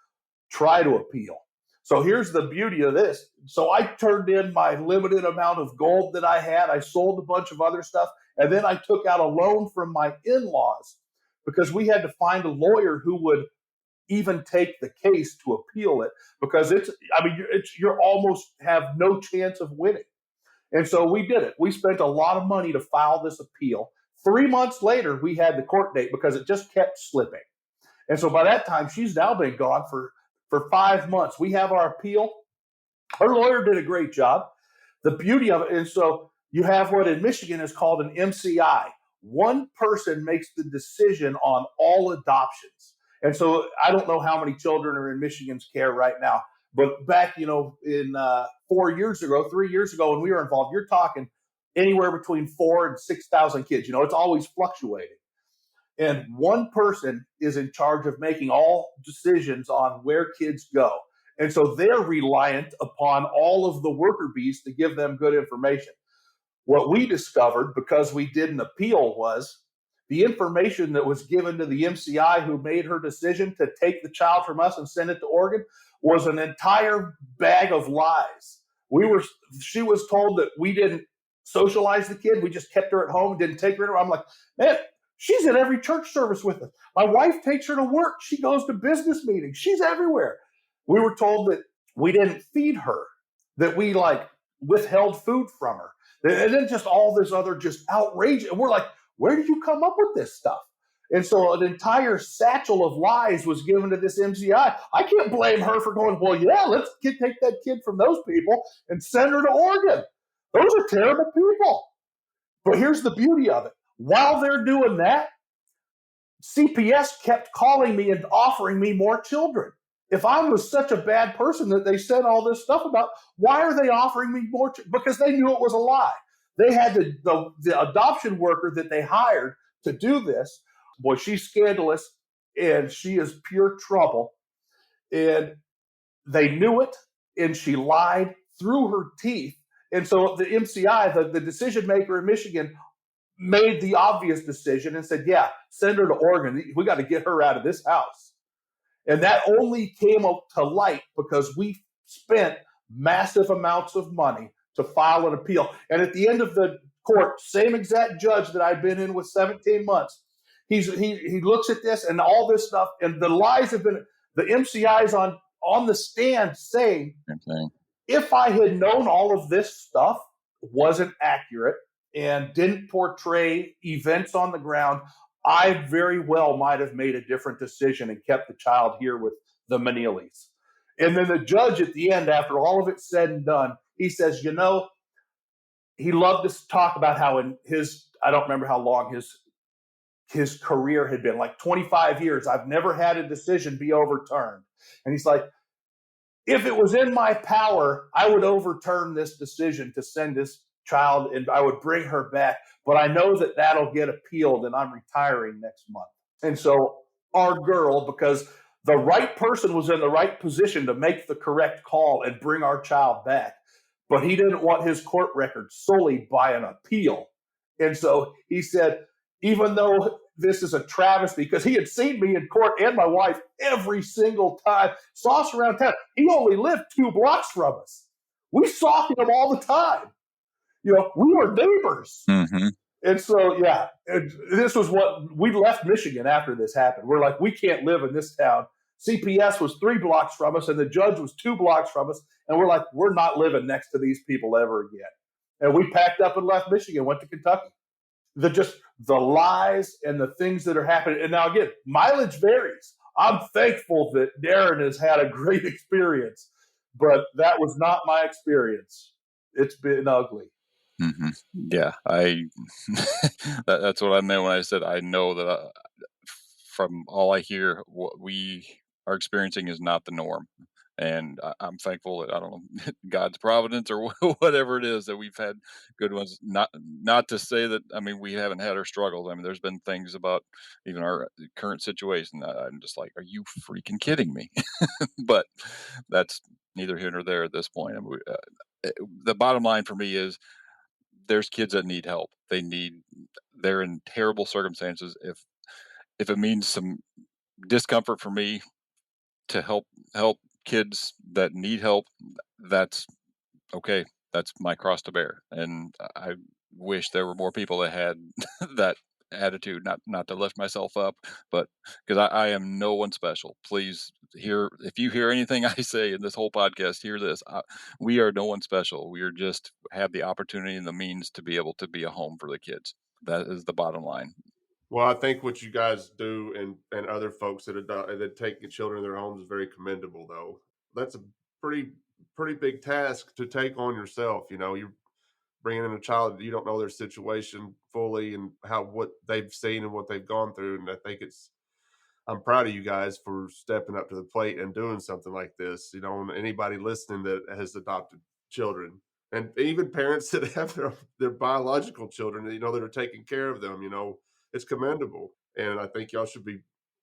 Speaker 4: Try to appeal. So here's the beauty of this. So I turned in my limited amount of gold that I had. I sold a bunch of other stuff. And then I took out a loan from my in-laws because we had to find a lawyer who would even take the case to appeal it, because you're almost have no chance of winning. And so we did it. We spent a lot of money to file this appeal. 3 months later, we had the court date because it just kept slipping. And so by that time, she's now been gone for 5 months. We have our appeal. Her lawyer did a great job. The beauty of it, and so you have what in Michigan is called an MCI. One person makes the decision on all adoptions. And so I don't know how many children are in Michigan's care right now, but back, in 3 years ago when we were involved, you're talking anywhere between 4,000 and 6,000 kids. It's always fluctuating. And one person is in charge of making all decisions on where kids go. And so they're reliant upon all of the worker bees to give them good information. What we discovered, because we did an appeal, was the information that was given to the MCI who made her decision to take the child from us and send it to Oregon was an entire bag of lies. She was told that we didn't socialize the kid. We just kept her at home and didn't take her. I'm like, man, she's in every church service with us. My wife takes her to work. She goes to business meetings. She's everywhere. We were told that we didn't feed her, that we withheld food from her. And then just all this other just outrage. And we're like, where did you come up with this stuff? And so an entire satchel of lies was given to this MCI. I can't blame her for going, well, yeah, let's take that kid from those people and send her to Oregon. Those are terrible people. But here's the beauty of it. While they're doing that, CPS kept calling me and offering me more children. If I was such a bad person that they said all this stuff about, why are they offering me more? Because they knew it was a lie. They had the adoption worker that they hired to do this. Boy, she's scandalous, and she is pure trouble. And they knew it, and she lied through her teeth. And so the MCI, the decision maker in Michigan, made the obvious decision and said, yeah, send her to Oregon. We got to get her out of this house. And that only came up to light because we spent massive amounts of money to file an appeal. And at the end of the court, same exact judge that I've been in with 17 months, he looks at this and all this stuff, and the lies have been, the MCI's on the stand saying, if I had known all of this stuff wasn't accurate and didn't portray events on the ground, I very well might have made a different decision and kept the child here with the Miniellys. And then the judge at the end, after all of it's said and done, he says, he loved to talk about how in I don't remember how long his career had been, like 25 years. I've never had a decision be overturned. And he's like, if it was in my power, I would overturn this decision to send this child and I would bring her back. But I know that that'll get appealed and I'm retiring next month. And so our girl, because the right person was in the right position to make the correct call and bring our child back, but he didn't want his court record sullied by an appeal. And so he said, even though this is a travesty, because he had seen me in court and my wife every single time, saw us around town. He only lived 2 blocks from us. We saw him all the time. We were neighbors.
Speaker 5: Mm-hmm.
Speaker 4: And so, this was what we left Michigan after this happened. We're like, we can't live in this town. CPS was 3 blocks from us and the judge was 2 blocks from us. And we're like, we're not living next to these people ever again. And we packed up and left Michigan, went to Kentucky. The lies and the things that are happening. And now again, mileage varies. I'm thankful that Darren has had a great experience, but that was not my experience. It's been ugly.
Speaker 5: Mm-hmm. Yeah, that's what I meant when I said I know that from all I hear, what we are experiencing is not the norm. And I'm thankful that, I don't know, God's providence or whatever it is, that we've had good ones. Not to say that, I mean, we haven't had our struggles. I mean, there's been things about even our current situation that I'm just like, are you freaking kidding me? But that's neither here nor there at this point. I mean, the bottom line for me is there's kids that need help. They're in terrible circumstances. If it means some discomfort for me to help kids that need help, that's okay. That's my cross to bear. And I wish there were more people that had that attitude, not to lift myself up, but because I am no one special. Please if you hear anything I say in this whole podcast, hear this. We are no one special. We are just have the opportunity and the means to be able to be a home for the kids. That is the bottom line.
Speaker 2: Well, I think what you guys do and other folks that take children in their homes is very commendable, though. That's a pretty big task to take on yourself. You're bringing in a child, you don't know their situation fully and what they've seen and what they've gone through. And I think I'm proud of you guys for stepping up to the plate and doing something like this. And anybody listening that has adopted children, and even parents that have their biological children, that are taking care of them, it's commendable. And I think y'all should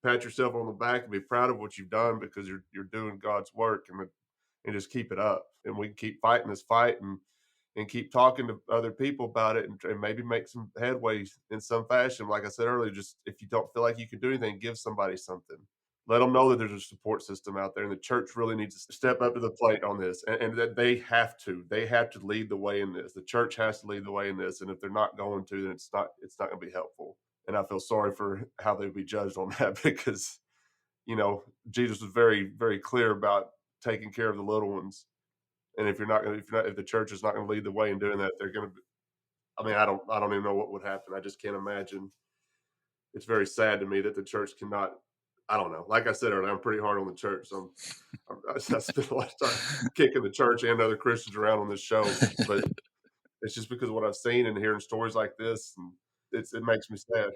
Speaker 2: pat yourself on the back and be proud of what you've done, because you're doing God's work, and just keep it up. And we can keep fighting this fight and keep talking to other people about it, and maybe make some headway in some fashion. Like I said earlier, just if you don't feel like you can do anything, give somebody something. Let them know that there's a support system out there, and the church really needs to step up to the plate on this, and that they have to lead the way in this. The church has to lead the way in this, and if they're not going to, then it's not going to be helpful. And I feel sorry for how they'd be judged on that, because Jesus was very, very clear about taking care of the little ones. And if the church is not going to lead the way in doing that, they're going to be, I mean, I don't even know what would happen. I just can't imagine. It's very sad to me that the church cannot, I don't know. Like I said earlier, I'm pretty hard on the church. So I spend a lot of time kicking the church and other Christians around on this show, but it's just because of what I've seen and hearing stories like this, and it makes me sad.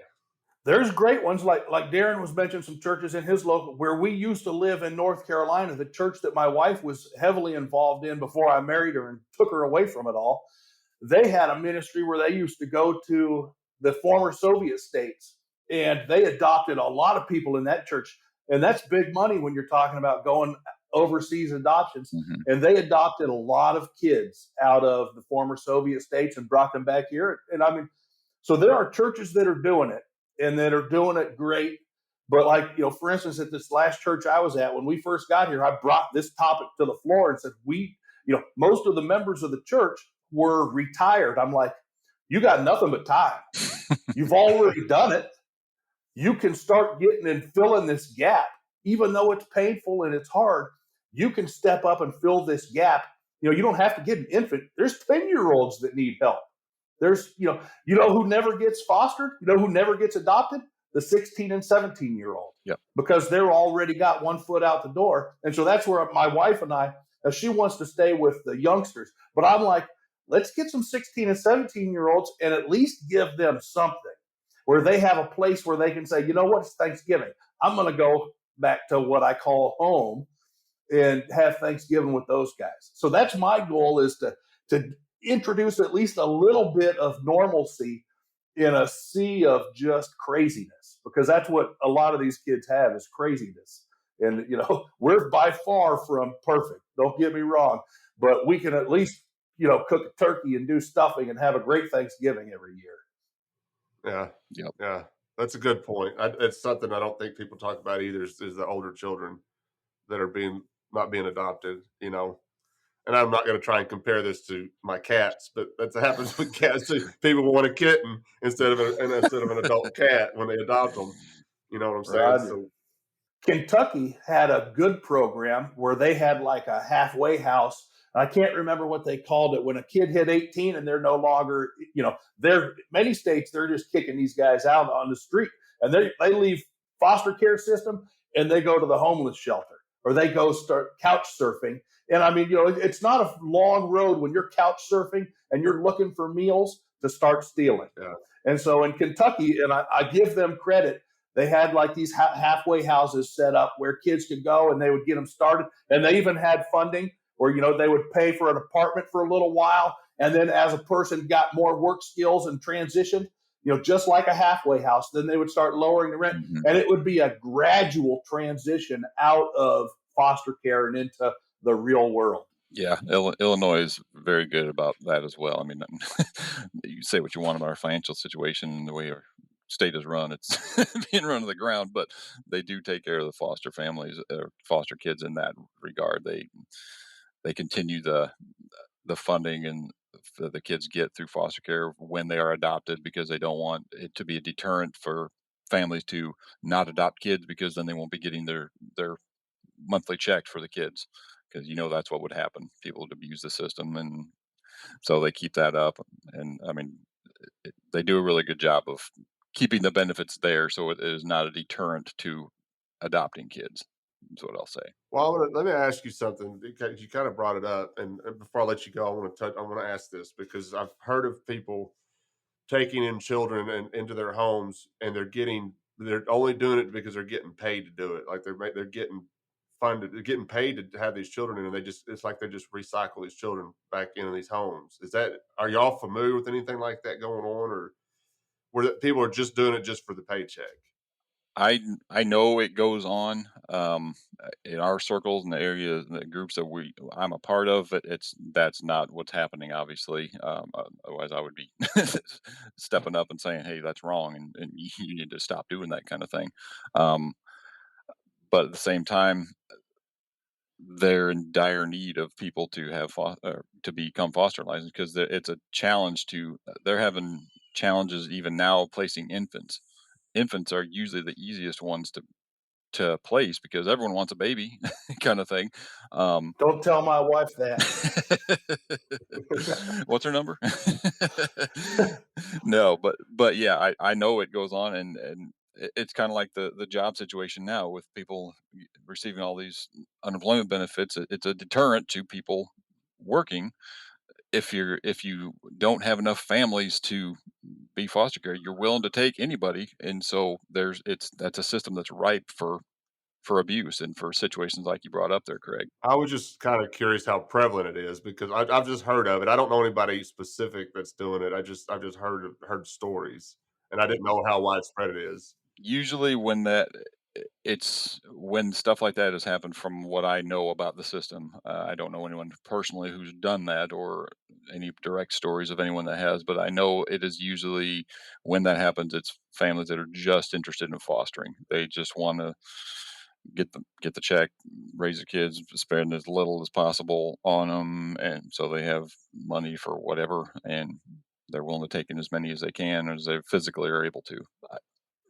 Speaker 4: There's great ones, like Darren was mentioning some churches in his local, where we used to live in North Carolina, the church that my wife was heavily involved in before I married her and took her away from it all. They had a ministry where they used to go to the former Soviet states, and they adopted a lot of people in that church. And that's big money when you're talking about going overseas adoptions.
Speaker 5: Mm-hmm.
Speaker 4: And they adopted a lot of kids out of the former Soviet states and brought them back here. And I mean, so there are churches that are doing it, and that are doing it great. But for instance, at this last church I was at, when we first got here, I brought this topic to the floor and said, most of the members of the church were retired. I'm like, you got nothing but time. You've already done it. You can start getting and filling this gap, even though it's painful and it's hard. You can step up and fill this gap. You don't have to get an infant. There's 10-year-olds that need help. There's, who never gets fostered, who never gets adopted? The 16 and 17-year-old.
Speaker 5: Yep.
Speaker 4: Because they're already got one foot out the door. And so that's where my wife and I, she wants to stay with the youngsters. But I'm like, let's get some 16 and 17-year-olds and at least give them something where they have a place where they can say, you know what, it's Thanksgiving. I'm going to go back to what I call home. and have Thanksgiving with those guys. So that's my goal, is to introduce at least a little bit of normalcy in a sea of just craziness, because that's what a lot of these kids have, is craziness. And, we're by far from perfect. Don't get me wrong, but we can at least, cook a turkey and do stuffing and have a great Thanksgiving every year.
Speaker 2: Yeah.
Speaker 5: Yep.
Speaker 2: Yeah. That's a good point. It's something I don't think people talk about either, is the older children that are not being adopted, And I'm not going to try and compare this to my cats, but that happens with cats too. People want a kitten instead of an adult cat when they adopt them. You know what I'm saying?
Speaker 4: Roger.
Speaker 2: So
Speaker 4: Kentucky had a good program where they had like a halfway house. I can't remember what they called it, when a kid hit 18 and they're no longer, many states, they're just kicking these guys out on the street, and they leave foster care system and they go to the homeless shelter, or they go start couch surfing. And I mean, it's not a long road when you're couch surfing and you're looking for meals to start stealing.
Speaker 2: yeah.
Speaker 4: And so in Kentucky, and I give them credit, they had like these halfway houses set up where kids could go and they would get them started. And they even had funding where, they would pay for an apartment for a little while. And then as a person got more work skills and transitioned, just like a halfway house, then they would start lowering the rent.
Speaker 5: Mm-hmm.
Speaker 4: And it would be a gradual transition out of foster care and into the real world.
Speaker 5: Yeah, Illinois is very good about that as well. I mean, you say what you want about our financial situation and the way our state is run; it's being run to the ground. But they do take care of the foster families, foster kids in that regard. They continue the funding and the kids get through foster care when they are adopted, because they don't want it to be a deterrent for families to not adopt kids, because then they won't be getting their monthly check for the kids, because that's what would happen. People would abuse the system, and so they keep that up. And I mean, they do a really good job of keeping the benefits there, so it is not a deterrent to adopting kids. That's what I'll say.
Speaker 2: Well, let me ask you something, because you kind of brought it up, and before I let you go, I want to ask this, because I've heard of people taking in children into their homes, and they're only doing it because they're getting paid to do it. Like they're getting funded, they're getting paid to have these children in, and it's like they just recycle these children back into these homes. Are y'all familiar with anything like that going on, or where people are just doing it just for the paycheck?
Speaker 5: I know it goes on in our circles and the areas and the groups that I'm a part of. That's not what's happening, obviously. Otherwise, I would be stepping up and saying, "Hey, that's wrong, and you need to stop doing that kind of thing." Um, but at the same time, they're in dire need of people to have to become foster licensed, because it's a challenge they're having challenges even now placing infants. Infants are usually the easiest ones to place, because everyone wants a baby kind of thing.
Speaker 4: Don't tell my wife that.
Speaker 5: What's her number? No, but yeah, I know it goes on, and it's kind of like the job situation now with people receiving all these unemployment benefits. It's a deterrent to people working. If you don't have enough families to be foster care, you're willing to take anybody, and so that's a system that's ripe for abuse and for situations like you brought up there, Craig.
Speaker 2: I was just kind of curious how prevalent it is, because I've just heard of it. I don't know anybody specific that's doing it. I've just heard stories, and I didn't know how widespread it is.
Speaker 5: Usually it's when stuff like that has happened, from what I know about the system. I don't know anyone personally who's done that, or any direct stories of anyone that has, but I know it is usually, when that happens, it's families that are just interested in fostering. They just want to get the check, raise the kids, spend as little as possible on them, and so they have money for whatever, and they're willing to take in as many as they can, as they physically are able to.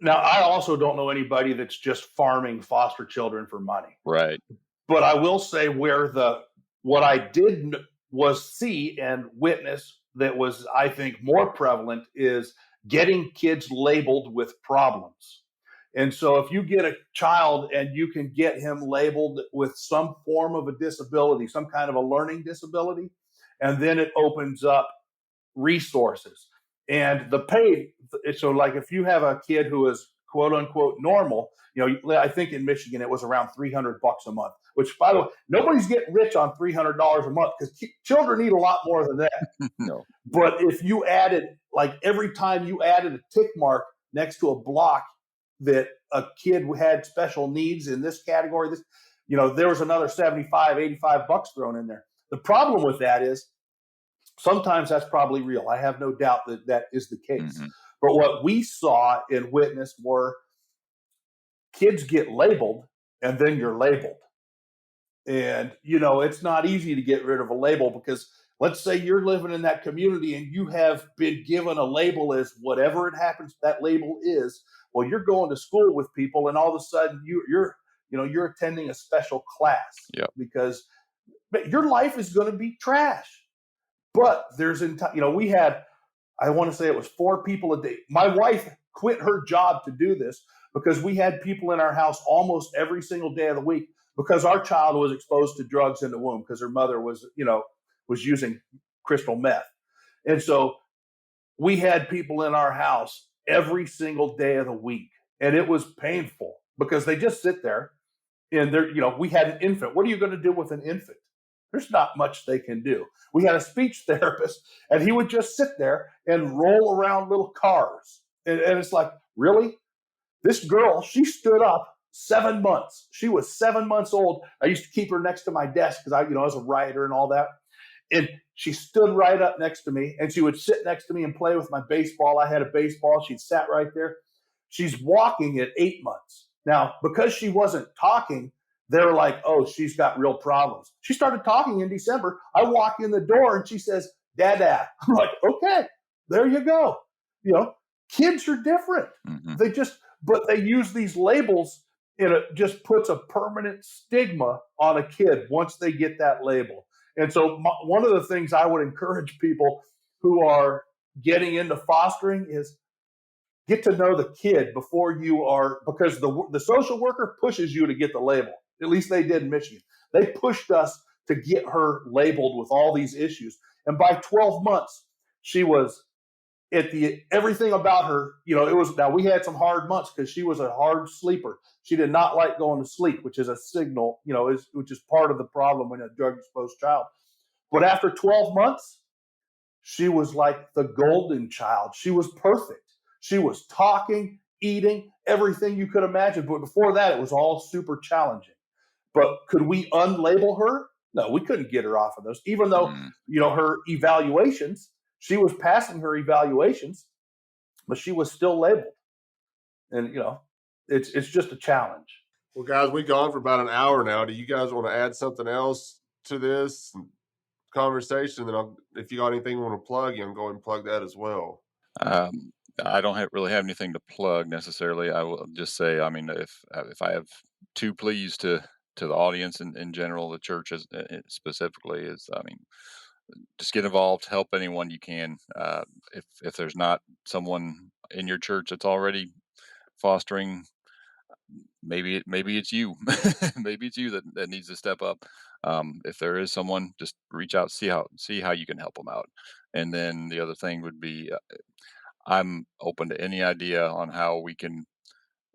Speaker 4: Now, I also don't know anybody that's just farming foster children for money.
Speaker 5: Right.
Speaker 4: But I will say what I did was see and witness that was, I think, more prevalent, is getting kids labeled with problems. And so if you get a child and you can get him labeled with some form of a disability, some kind of a learning disability, and then it opens up resources. And the pay, so like if you have a kid who is quote unquote normal, I think in Michigan it was around $300 a month, which, by the way, nobody's getting rich on $300 a month because children need a lot more than that.
Speaker 5: No.
Speaker 4: But if you added, like every time you added a tick mark next to a block that a kid had special needs in this category, there was another $75, $85 thrown in there. The problem with that is sometimes that's probably real. I have no doubt that that is the case.
Speaker 5: Mm-hmm.
Speaker 4: But what we saw and witnessed were kids get labeled and then you're labeled. And, it's not easy to get rid of a label because let's say you're living in that community and you have been given a label as whatever it happens that label is. Well, you're going to school with people and all of a sudden you're attending a special class.
Speaker 5: Yep.
Speaker 4: Because your life is going to be trash. But we had, I want to say it was 4 people a day. My wife quit her job to do this because we had people in our house almost every single day of the week because our child was exposed to drugs in the womb because her mother was using crystal meth. And so we had people in our house every single day of the week. And it was painful because they just sit there and we had an infant. What are you going to do with an infant? There's not much they can do. We had a speech therapist, and he would just sit there and roll around little cars. And it's like, really? This girl, she stood up 7 months. She was 7 months old. I used to keep her next to my desk because I was a writer and all that. And she stood right up next to me, and she would sit next to me and play with my baseball. I had a baseball. She'd sat right there. She's walking at 8 months. Now, because she wasn't talking, they're like, oh, she's got real problems. She started talking in December. I walk in the door and she says, Dada. I'm like, okay, there you go. Kids are different.
Speaker 5: Mm-hmm.
Speaker 4: But they use these labels and it just puts a permanent stigma on a kid once they get that label. And so one of the things I would encourage people who are getting into fostering is get to know the kid before because the social worker pushes you to get the label. At least they did in Michigan. They pushed us to get her labeled with all these issues. And by 12 months, she was everything about her, now we had some hard months because she was a hard sleeper. She did not like going to sleep, which is a signal, which is part of the problem when a drug exposed child. But after 12 months, she was like the golden child. She was perfect. She was talking, eating, everything you could imagine. But before that, it was all super challenging. But could we unlabel her? No, we couldn't get her off of those. Even though, her evaluations, she was passing her evaluations, but she was still labeled. And, it's just a challenge.
Speaker 2: Well, guys, we've gone for about an hour now. Do you guys want to add something else to this conversation? Then if you got anything you want to plug, you can go ahead and plug that as well.
Speaker 5: I don't really have anything to plug necessarily. I will just say, if I have 2 pleas to the audience in general, the church specifically is, just get involved, help anyone you can. If there's not someone in your church that's already fostering, maybe it's you. Maybe it's you that needs to step up. If there is someone, just reach out, see how you can help them out. And then the other thing would be, I'm open to any idea on how we can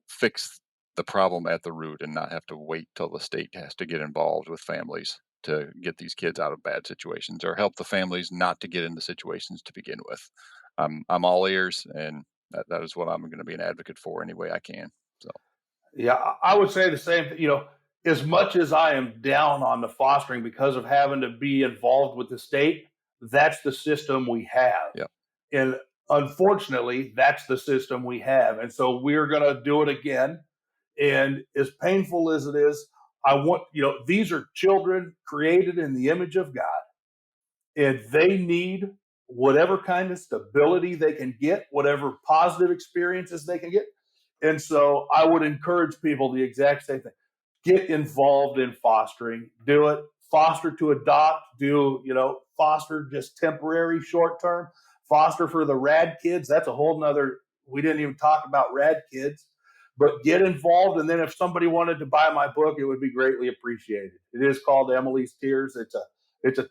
Speaker 5: fix the problem at the root and not have to wait till the state has to get involved with families to get these kids out of bad situations, or help the families not to get into situations to begin with. I'm all ears, and that is what I'm going to be an advocate for any way I can. So,
Speaker 4: yeah, I would say the same thing. As much as I am down on the fostering because of having to be involved with the state, that's the system we have.
Speaker 5: Yep.
Speaker 4: And unfortunately, that's the system we have. And so we're going to do it again. And as painful as it is, these are children created in the image of God, and they need whatever kind of stability they can get, whatever positive experiences they can get. And so I would encourage people the exact same thing. Get involved in fostering, do it, foster to adopt, foster just temporary, short term, foster for the rad kids. That's a whole nother, we didn't even talk about rad kids. But get involved, and then if somebody wanted to buy my book, it would be greatly appreciated. It is called Emily's Tears. It's a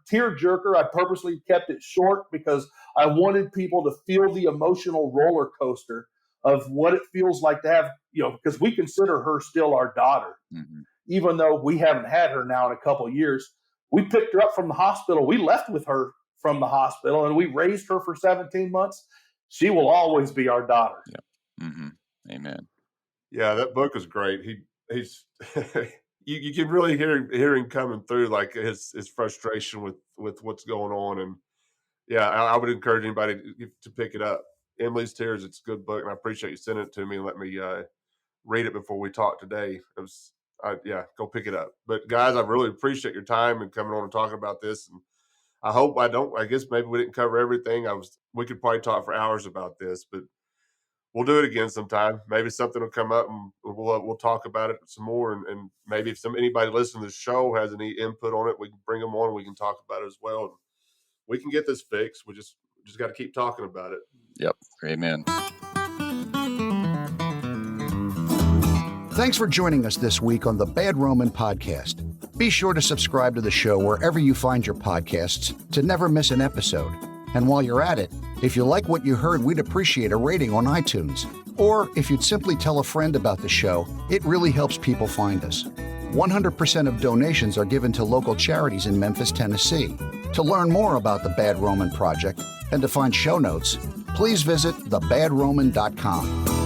Speaker 4: tear jerker. I purposely kept it short because I wanted people to feel the emotional roller coaster of what it feels like to have, because we consider her still our daughter, even though we haven't had her now in a couple of years. We picked her up from the hospital. We left with her from the hospital, and we raised her for 17 months. She will always be our daughter.
Speaker 5: Yeah. Amen.
Speaker 2: Yeah, that book is great. He's you can really hear him coming through, like his frustration with what's going on. And yeah, I would encourage anybody to pick it up. Emily's Tears, it's a good book, and I appreciate you sending it to me and let me read it before we talk today. Go pick it up. But guys, I really appreciate your time and coming on and talking about this. And I guess maybe we didn't cover everything. We could probably talk for hours about this, but we'll do it again sometime. Maybe something will come up and we'll talk about it some more. And maybe if anybody listening to the show has any input on it, we can bring them on and we can talk about it as well. And we can get this fixed. We just got to keep talking about it.
Speaker 5: Yep. Amen.
Speaker 1: Thanks for joining us this week on the Bad Roman Podcast. Be sure to subscribe to the show wherever you find your podcasts to never miss an episode. And while you're at it, if you like what you heard, we'd appreciate a rating on iTunes. Or if you'd simply tell a friend about the show, it really helps people find us. 100% of donations are given to local charities in Memphis, Tennessee. To learn more about the Bad Roman Project and to find show notes, please visit thebadroman.com.